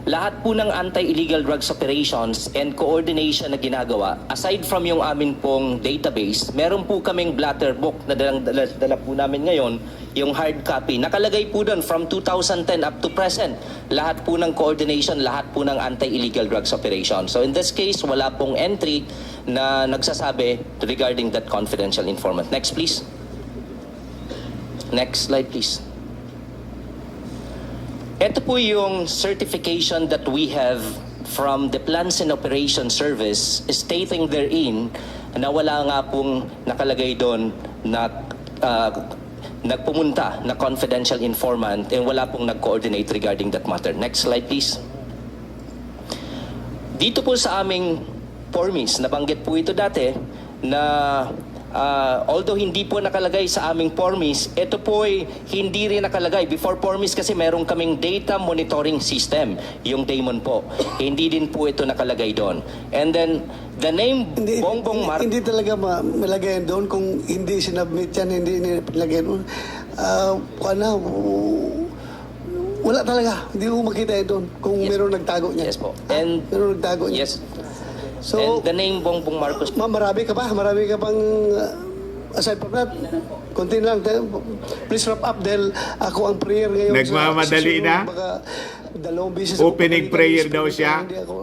B: Lahat po ng anti-illegal drugs operations and coordination na ginagawa, aside from yung amin pong database, meron po kaming blatter book na dala po namin ngayon, yung hard copy. Nakalagay po doon from 2010 up to present. Lahat po ng coordination, lahat po ng anti-illegal drugs operation. So in this case, wala pong entry na nagsasabi regarding that confidential informant. Next please. Next slide please. Ito po yung certification that we have from the Plans and Operations Service stating therein na wala nga pong nakalagay doon na nagpumunta na confidential informant and wala pong nag-coordinate regarding that matter. Next slide please. Dito po sa aming formis, nabanggit po ito dati na although hindi po nakalagay sa aming formis, ito po ay hindi rin nakalagay. Before formis kasi meron kaming data monitoring system, yung Damon po. Hindi din po ito nakalagay doon. And then, the name Bongbong Marcos...
C: Hindi talaga malagay doon kung hindi sinabmit yan, hindi nilagay doon. Wala talaga. Hindi mo makita yun doon kung
B: Yes.
C: meron nagtago niya.
B: Yes po. And
C: Meron nagtago niya.
B: yes.
C: So,
B: And the name Bongbong Marcos.
C: ma'am, marami ka pa? Marami ka pang aside from that? Konti lang. Please wrap up dahil ako ang prayer ngayon.
A: Nagmamadali na?
C: Baka dalawang beses ako
A: Opening
C: pumalitan
A: prayer
C: sa
A: daw
C: Espiritu,
A: siya.
C: hindi ako-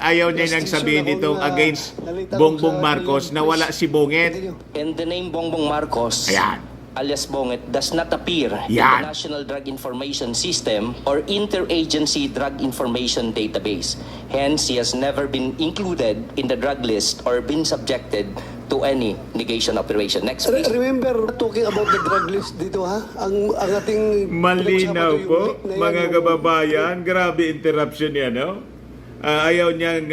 A: Ayaw niya
C: last
A: nang
C: decision
A: sabihin
C: akong,
A: itong against
C: nalita
A: Bongbong
C: ako sa
A: Marcos na wala si Bonget.
C: Continue.
B: And the name Bongbong Marcos,
A: Ayan.
B: alias Bonget, does not appear in
A: Yan.
B: the National Drug Information System or Interagency Drug Information Database. Hence, he has never been included in the drug list or been subjected to any negation operation. Next, please.
C: Remember talking about the drug list dito ha? Ang ating
A: Malinaw
C: pinag-usapan ko,
A: po,
C: yung leak na yan,
A: mga
C: yung-
A: kababayan. Grabe interruption yan, no? Ayaw niyang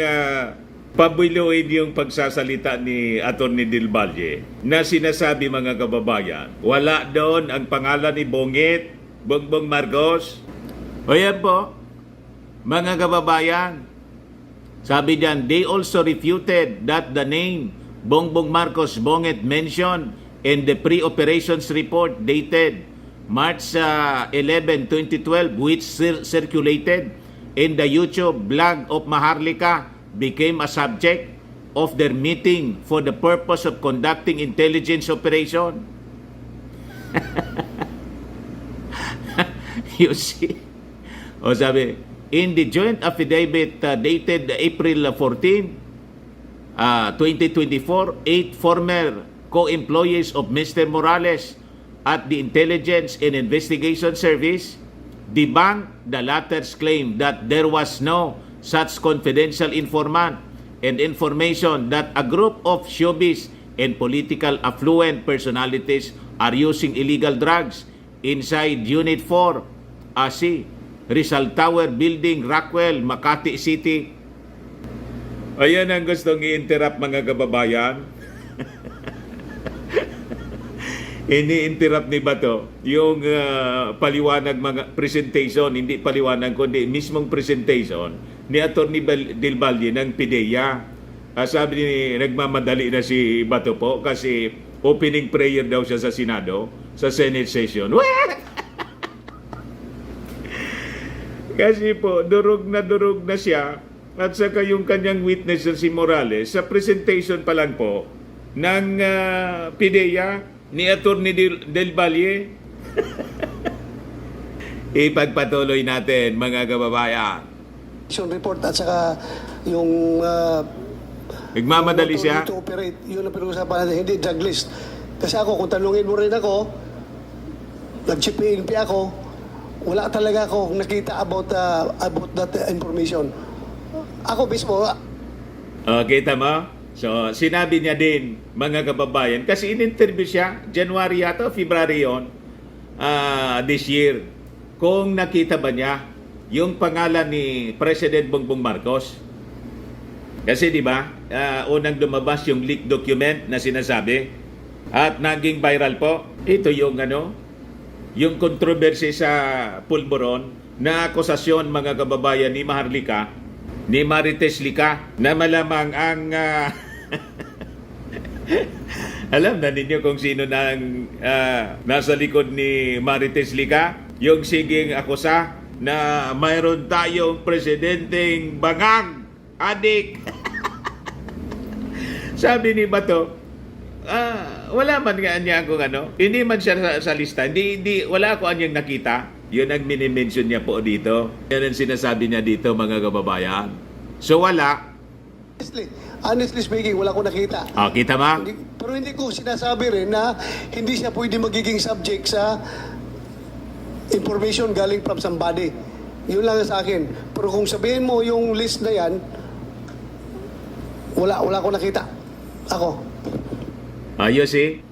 A: pabuiluin yung pagsasalita ni Atty. Del Valle na sinasabi, mga kababayan, wala doon ang pangalan ni Bongbong Marcos. O yan po, mga kababayan, sabi diyan, they also refuted that the name Bongbong Marcos Bonget mentioned in the pre-operations report dated March 11, 2012, which circulated in the YouTube blog of Maharlika, became a subject of their meeting for the purpose of conducting intelligence operation. You see? O sabi, in the joint affidavit dated April 14, 2024, 8 former co-employees of Mr. Morales at the Intelligence and Investigation Service debunked the latter's claim that there was no such confidential informant and information that a group of showbiz and political affluent personalities are using illegal drugs inside Unit 4, AC, Rizal Tower Building, Rockwell, Makati City. Ayan ang gustong i-interrupt, mga kababayan. Ini-interrupt ni Bato yung paliwanag, mga presentation, hindi paliwanag kundi mismong presentation ni Atty. Del Valle ng PIDEA. Sabi ni, nagmamadali na si Bato po kasi opening prayer daw siya sa Senado, sa Senate session. Kasi po, durog na siya. At saka yung kanyang witness na si Morales, sa presentation pa lang po ng PIDEA ni Atty. Del Valle. Ipagpatuloy natin, mga kababayan.
C: report at saka yung
A: Nagmamadali siya.
C: to operate, yun ang pinag-usapan natin, hindi drug list. Kasi ako, kung tanungin mo rin ako, nag-PNP ako, wala talaga ako nakita about that information. Ako mismo,
A: Kita mo? So, sinabi niya din, mga kababayan, kasi in-interview siya, January yata, February yun, this year, kung nakita ba niya yung pangalan ni President Bongbong Marcos. Kasi di ba, unang lumabas yung leaked document na sinasabi at naging viral po. Ito yung yung controversy sa Pulburon na akusasyon, mga kababayan, ni Maharlika, ni Marites Lica, na malamang ang alam na ninyo kung sino nang nasa likod ni Marites Lica, yung siging akusa na mayroon tayong presidenteng bangang adik. Sabi ni Bato, wala man nga niya kung hindi man siya sa lista, hindi wala ko anyang nakita. Yun ang minimension niya po dito. Yan ang sinasabi niya dito, mga kababayan. So wala.
C: honestly speaking, wala ko nakita.
A: Kita ba?
C: Pero hindi ko sinasabi rin na hindi siya pwede magiging subject sa information galing from somebody. Yun lang sa akin. Pero kung sabihin mo yung list na yan, wala ko nakita. Ako.
A: Ayos eh.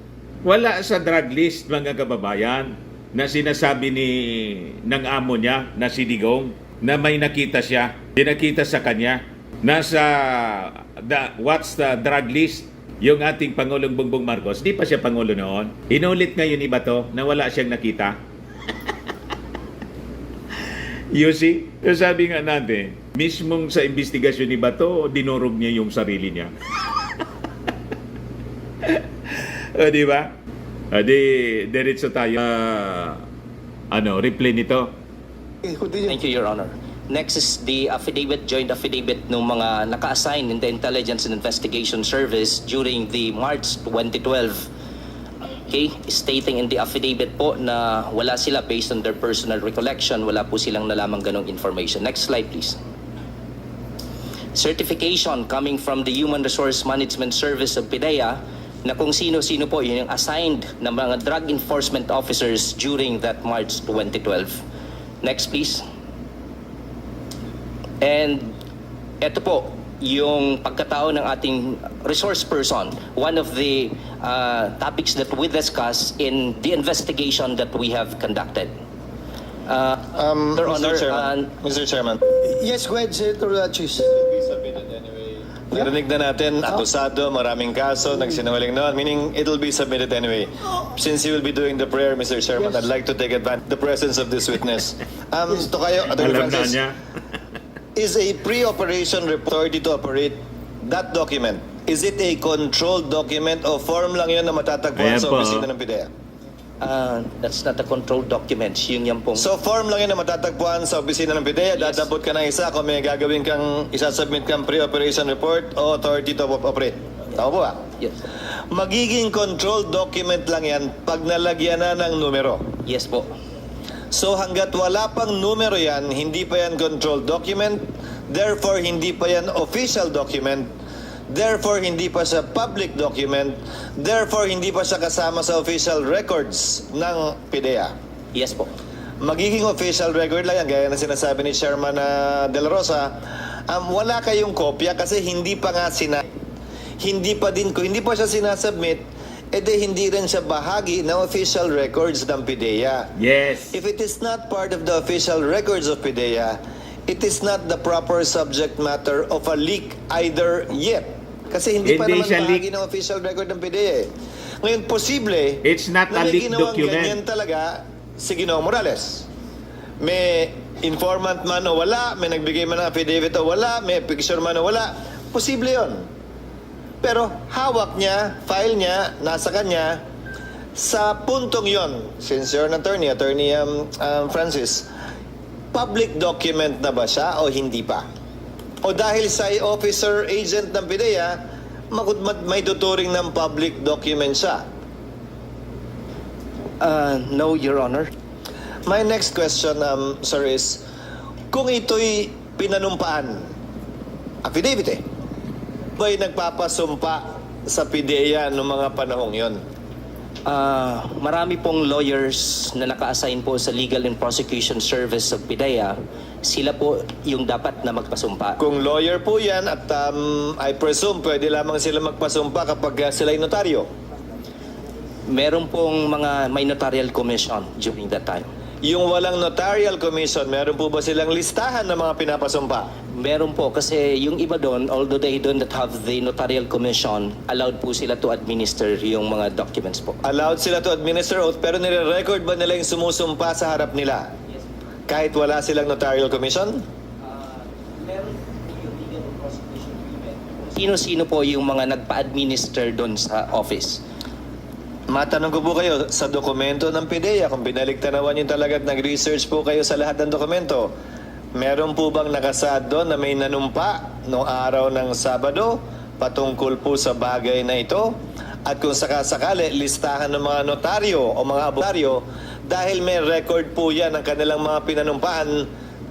A: Wala sa drug list, mga kababayan, na sinasabi ng amo niya, na si Digong, na may nakita siya. Pinakita sa kanya. Nasa, what's the drug list? Yung ating Pangulong Bongbong Marcos, di pa siya Pangulo noon. Inulit ngayon iba to, na wala siyang nakita. You see? So sabi nga natin, mismong sa investigasyon ni Bato, dinurog niya yung sarili niya. O, di ba? O, diretso tayo. Replay nito.
C: Continue.
B: Thank you, Your Honor. Next is the joint affidavit ng mga naka-assign in the Intelligence and Investigation Service during the March 2012. Okay, stating in the affidavit po na wala sila based on their personal recollection, wala po silang nalamang ganong information. Next slide, please. Certification coming from the Human Resource Management Service of PIDEA na kung sino-sino po yung assigned na mga drug enforcement officers during that March 2012. Next, please. And ito po, yung pagkatao ng ating resource person, one of the topics that we discuss in the investigation that we have conducted. Your Honor,
D: Mr. Chairman.
C: Yes, go ahead, Senator Chis.
D: Narinig na natin, akusado, maraming kaso, nagsinungaling noon, meaning it'll be submitted anyway. Since you will be doing the prayer, Mr. Chairman,
C: Yes.
D: I'd like to take advantage of the presence of this witness. Tokayo, Attorney
A: Alam na
D: Francis,
A: niya.
D: is a pre-operation report to operate that document? Is it a controlled document o form lang yun na matatagpuan
A: Ayan
D: sa
A: po.
D: opisina ng PIDEA?
B: That's not a controlled document. Yun yan pong...
D: So form lang yun na matatagpuan sa opisina ng PIDEA,
B: Yes.
D: dadabot ka ng isa kung may gagawin kang isasubmit kang pre-operation report o authority to operate. Tama po ba?
B: Yes.
D: Magiging controlled document lang yan pag nalagyan na ng numero.
B: Yes po.
D: So hanggat wala pang numero yan, hindi pa yan controlled document, therefore hindi pa yan official document, therefore hindi pa siya public document, therefore hindi pa siya kasama sa official records ng PIDEA.
B: Yes po.
D: Magiging official record lang yan, gaya na sinasabi ni Chairman De La Rosa, wala kayong kopya kasi hindi pa nga hindi pa siya sinasubmit, hindi rin siya bahagi ng official records ng PIDEA.
A: Yes.
D: If it is not part of the official records of PIDEA, it is not the proper subject matter of a leak either yet. Kasi hindi pa
A: Hindi
D: naman
A: siya
D: bahagi
A: leak.
D: ng official record ng PIDEA. Ngayon, posible
A: It's not
D: na
A: a
D: may
A: leaked
D: ginawang
A: document.
D: ganyan talaga si Ginoong Morales. May informant man o wala, may nagbigay man ng affidavit o wala, may picture man o wala, posible yon. Pero hawak niya, file niya, nasa kanya, sa puntong yon, since you're an attorney, Francis, public document na ba siya o hindi pa? O dahil sa officer agent ng PIDEA, may tuturing ng public document siya?
B: No, Your Honor.
D: My next question, sir, is kung ito'y pinanumpaan, affidavit ba'y nagpapasumpa sa PIDEA noong mga panahong yon?
B: Marami pong lawyers na naka-assign po sa Legal and Prosecution Service of PIDEA. Sila po yung dapat na magpasumpa.
D: Kung lawyer po yan at I presume pwede lamang sila magpasumpa kapag sila'y notaryo.
B: Meron pong mga may notarial commission during that time.
D: Yung walang notarial commission, meron po ba silang listahan ng mga pinapasumpa?
B: Meron po kasi yung iba doon, although they don't have the notarial commission, allowed po sila to administer yung mga documents po.
D: Allowed sila to administer oath, pero nire-record ba nila yung sumusumpa sa harap nila? Kahit wala silang notarial commission?
B: Sino-sino po yung mga nagpa-administer doon sa office?
D: Matanong ko po kayo, sa dokumento ng PIDEA, kung binaligtanawan nyo talaga at nag-research po kayo sa lahat ng dokumento, meron po bang nakasaad doon na may nanumpa noong araw ng Sabado patungkol po sa bagay na ito? At kung sakasakali, listahan ng mga notaryo o mga abogaryo, dahil may record po yan ng kanilang mga pinanumpaan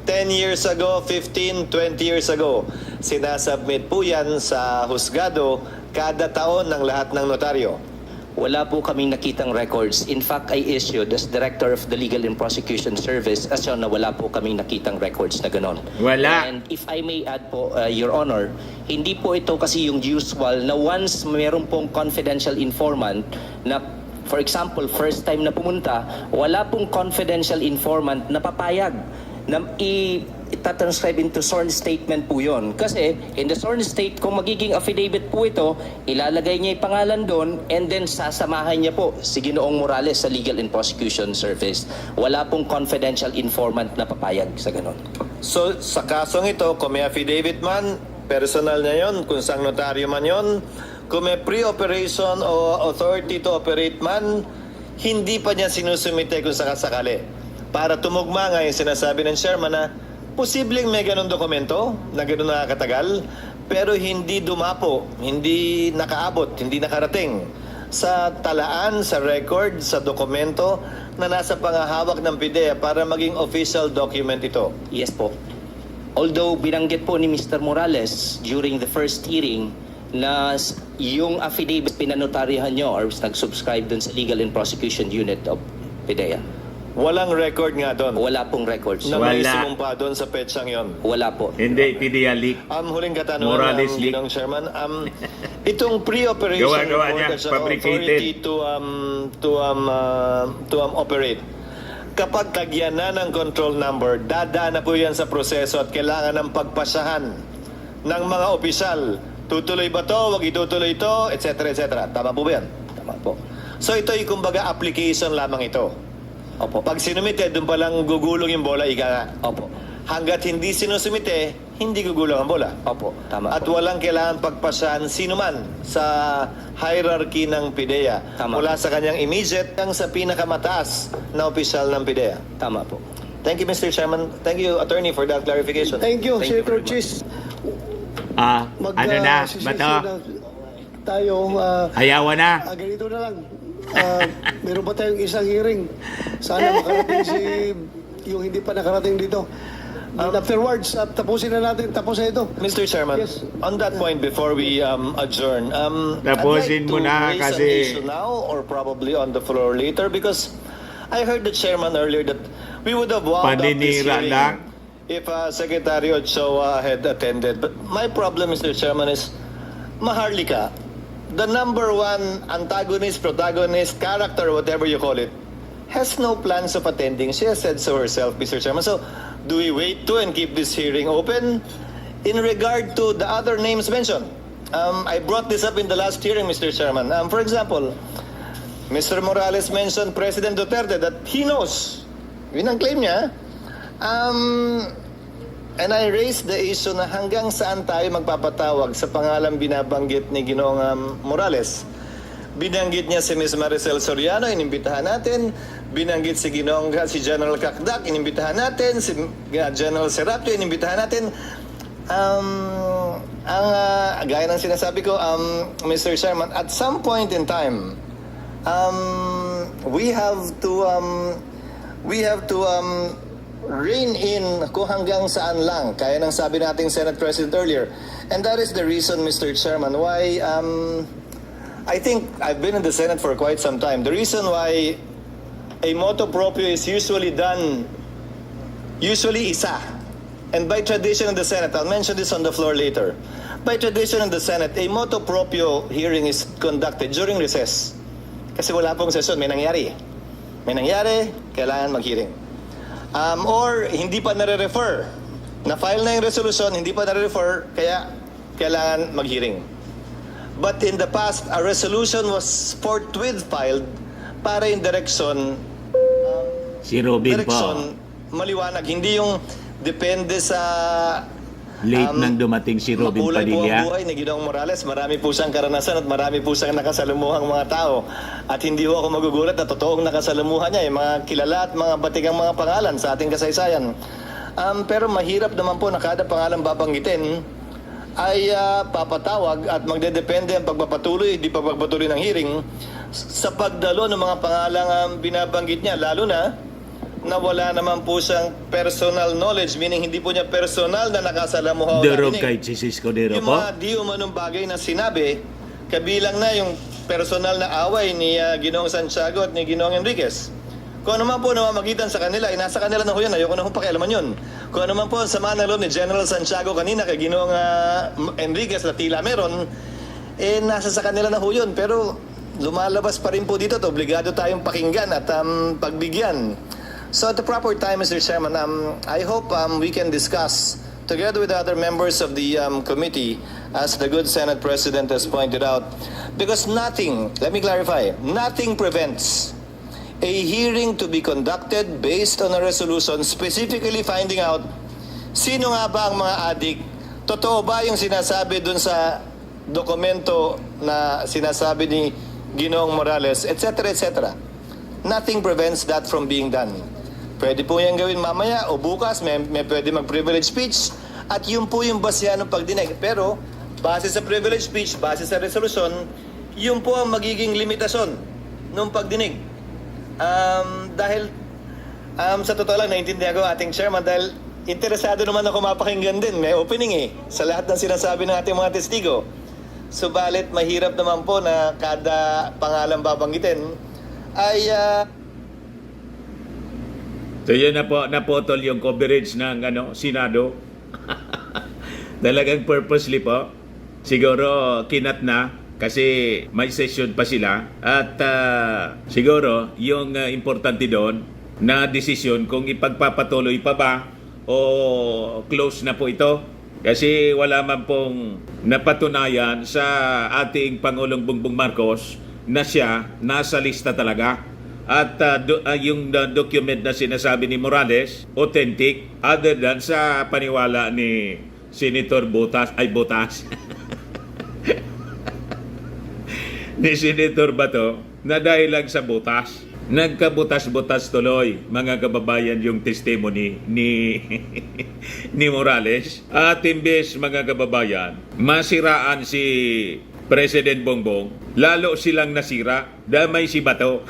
D: 10 years ago, 15, 20 years ago. Sinasubmit po yan sa husgado kada taon ng lahat ng notaryo.
B: wala po kaming nakitang records. In fact, I issued as Director of the Legal and Prosecution Service as yun na wala po kaming nakitang records na ganon.
A: Wala.
B: And if I may add po, Your Honor, hindi po ito kasi yung usual na once mayroon pong confidential informant na, for example, first time na pumunta, wala pong confidential informant na papayag na itatranscribe into sworn statement po yon. Kasi in the sworn state, kung magiging affidavit po ito, ilalagay niya yung pangalan doon and then sasamahan niya po si Ginoong Morales sa Legal and Prosecution Service. Wala pong confidential informant na papayag sa ganon.
D: So, sa kasong ito, kung may affidavit man, personal niya yon, kung sang notaryo man yon, kung may pre-operation o authority to operate man, hindi pa niya sinusumite kung sakasakali. Para tumugma nga yung sinasabi ng chairman na posibleng may ganun dokumento na ganun nakakatagal, pero hindi dumapo, hindi nakaabot, hindi nakarating sa talaan, sa record, sa dokumento na nasa pangahawak ng PIDEA para maging official document ito.
B: Yes po. Although binanggit po ni Mr. Morales during the first hearing na yung affidavit pinanotaryahan nyo or nag-subscribe dun sa Legal and Prosecution Unit of PIDEA.
D: Walang record nga doon
B: Wala pong records.
D: na may
A: Wala.
D: sumumpa doon sa petsang yon.
B: Wala po.
A: Hindi, PDEA leak.
D: Huling katanungan,
A: Morales leak.
D: Ginong Chairman. Itong pre-operation
A: Gawa-gawa niya,
D: report at saka
A: fabricated.
D: authority to operate. Kapag tagyan na ng control number, dadaan na po yan sa proseso at kailangan ng pagpasahan ng mga opisyal. Tutuloy ba to? Wag itutuloy ito? Etc. etc. Tama po ba yan?
B: Tama po.
D: So ito ay kumbaga application lamang ito.
B: Opo.
D: Pag sinumite, doon palang gugulong yung bola, ika nga.
B: Opo.
D: Hanggat hindi sinusumite, hindi gugulong ang bola.
B: Opo. Tama
D: At
B: po.
D: walang kailangan pagpasahan sino man sa hierarchy ng PIDEA.
B: Tama.
D: Mula sa kanyang immediate hanggang sa pinakamataas na opisyal ng PIDEA.
B: Tama po.
D: Thank you, Mr. Chairman. Thank you, Attorney, for that clarification.
C: Thank you, Senator
D: very much.
C: Chis.
A: Ano na? Bato?
C: Tayo,
A: Ayawan na.
C: ganito na lang. Meron pa tayong isang hearing. Sana makarating yung hindi pa nakarating dito. And afterwards, tapusin na natin. Tapos na ito.
D: Mr. Chairman,
C: Yes.
D: on that point before we adjourn,
A: Tapusin
D: I'd like
A: mo
D: to
A: na
D: raise
A: kasi-
D: an issue now or probably on the floor later because I heard the chairman earlier that we would have wound up this
A: Paninira
D: hearing
A: lang.
D: if Secretary Ochoa had attended. But my problem, Mr. Chairman, is Maharlika, the number one antagonist, protagonist, character, whatever you call it, has no plans of attending. She has said so herself, Mr. Chairman. So, do we wait to and keep this hearing open? In regard to the other names mentioned, I brought this up in the last hearing, Mr. Chairman. For example, Mr. Morales mentioned President Duterte that he knows. Yun ang claim niya. And I raised the issue na hanggang saan tayo magpapatawag sa pangalang binabanggit ni Ginoong Morales. Binanggit niya si Ms. Maricel Soriano, inimbitahan natin. Binanggit si si General Kakdak, inimbitahan natin. Si General Serapio, inimbitahan natin. Gaya ng sinasabi ko, Mr. Chairman, at some point in time, we have to rein in kung hanggang saan lang. Kaya nang sabi nating Senate President earlier. And that is the reason, Mr. Chairman, why I think I've been in the Senate for quite some time. The reason why a motu proprio is usually isa. And by tradition in the Senate, I'll mention this on the floor later. By tradition in the Senate, a motu proprio hearing is conducted during recess. Kasi wala pong session, may nangyari. May nangyari, kailangan mag-hearing. Or hindi pa nare-refer. Na-file na yung resolution, hindi pa nare-refer, kaya kailangan mag-hearing. But in the past, a resolution was forthwith filed para in direction
A: Si Robin po.
D: maliwanag. Hindi yung depende sa
A: Late nang dumating si Robin
D: makulay po ang
A: Padilla.
D: buhay ni Ginoong Morales. Marami po siyang karanasan at marami po siyang nakasalumuhang mga tao. At hindi po ako magugulat na totoong nakasalamuhan niya yung mga kilala at mga batikang mga pangalan sa ating kasaysayan. Pero mahirap naman po na kada pangalan babanggitin ay papatawag at magdedepende ang pagpapatuloy, di pagpapatuloy ng hearing sa pagdalo ng mga pangalang binabanggit niya, lalo na wala naman po siyang personal knowledge, meaning hindi po niya personal na nakasalamuha o
A: Durog
D: narinig.
A: kay si Cisco Dero
D: Yung
A: po.
D: mga di umanong bagay na sinabi, kabilang na yung personal na away ni Ginoong Santiago at ni Ginoong Enriquez. Kung ano man po namamagitan sa kanila, nasa kanila na ho yun. Ayoko na hong pakialaman yun. Kung ano man po ang sama ng loob ni General Santiago kanina kay Ginoong Enriquez na tila meron, nasa sa kanila na ho yun. Pero lumalabas pa rin po dito at obligado tayong pakinggan at pagbigyan. So at the proper time, Mr. Chairman, I hope we can discuss together with the other members of the committee, as the good Senate President has pointed out, because nothing, let me clarify, nothing prevents a hearing to be conducted based on a resolution specifically finding out sino nga ba ang mga adik, totoo ba yung sinasabi dun sa dokumento na sinasabi ni Ginoong Morales, etc. etc. Nothing prevents that from being done. Pwede po yan gawin mamaya o bukas, may pwede mag-privilege speech at yun po yung basehan ng pagdinig. Pero base sa privilege speech, base sa resolution, yun po ang magiging limitasyon ng pagdinig. Dahil sa totoo lang, naiintindihan ko ating chairman dahil interesado naman ako mapakinggan din. May opening sa lahat ng sinasabi ng ating mga testigo. Subalit mahirap naman po na kada pangalan babanggitin ay
A: So yun na po, napotol yung coverage ng Senado. Talagang purposely po. Siguro kinat na kasi may session pa sila. At siguro yung importante doon na desisyon kung ipagpapatuloy pa ba o close na po ito. Kasi wala man pong napatunayan sa ating Pangulong Bongbong Marcos na siya nasa lista talaga. At yung document na sinasabi ni Morales, authentic, other than sa paniwala ni Senator Botas, ni Senator Bato, na dahil lang sa butas, nagkabutas-butas tuloy, mga kababayan, yung testimony ni ni Morales. At imbes, mga kababayan, masiraan si President Bongbong, lalo silang nasira, damay si Bato.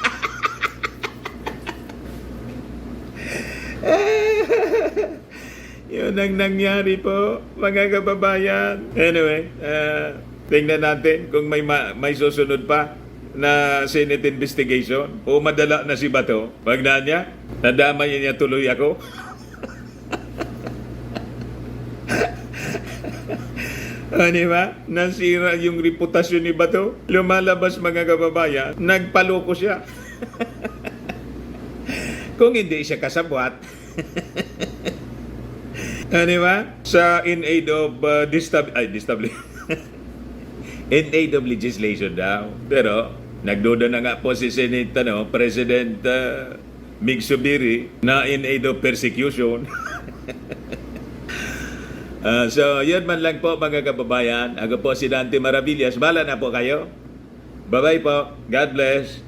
A: Yun ang nangyari po, mga kababayan. Anyway, tingnan natin kung may susunod pa na Senate investigation o madala na si Bato. Pag na niya, nadamay niya tuloy ako. Ano ba? Nasira yung reputasyon ni Bato. Lumalabas, mga kababayan, nagpaloko siya. Kung hindi siya kasabwat. Ano ba? Sa in aid of in aid of legislation daw. Pero nagduda na nga po si Senate President Mig Subiri na in aid of persecution. So yun man lang po, mga kababayan. Ako po si Dante Maravillas. Bala na po kayo. Bye-bye po. God bless.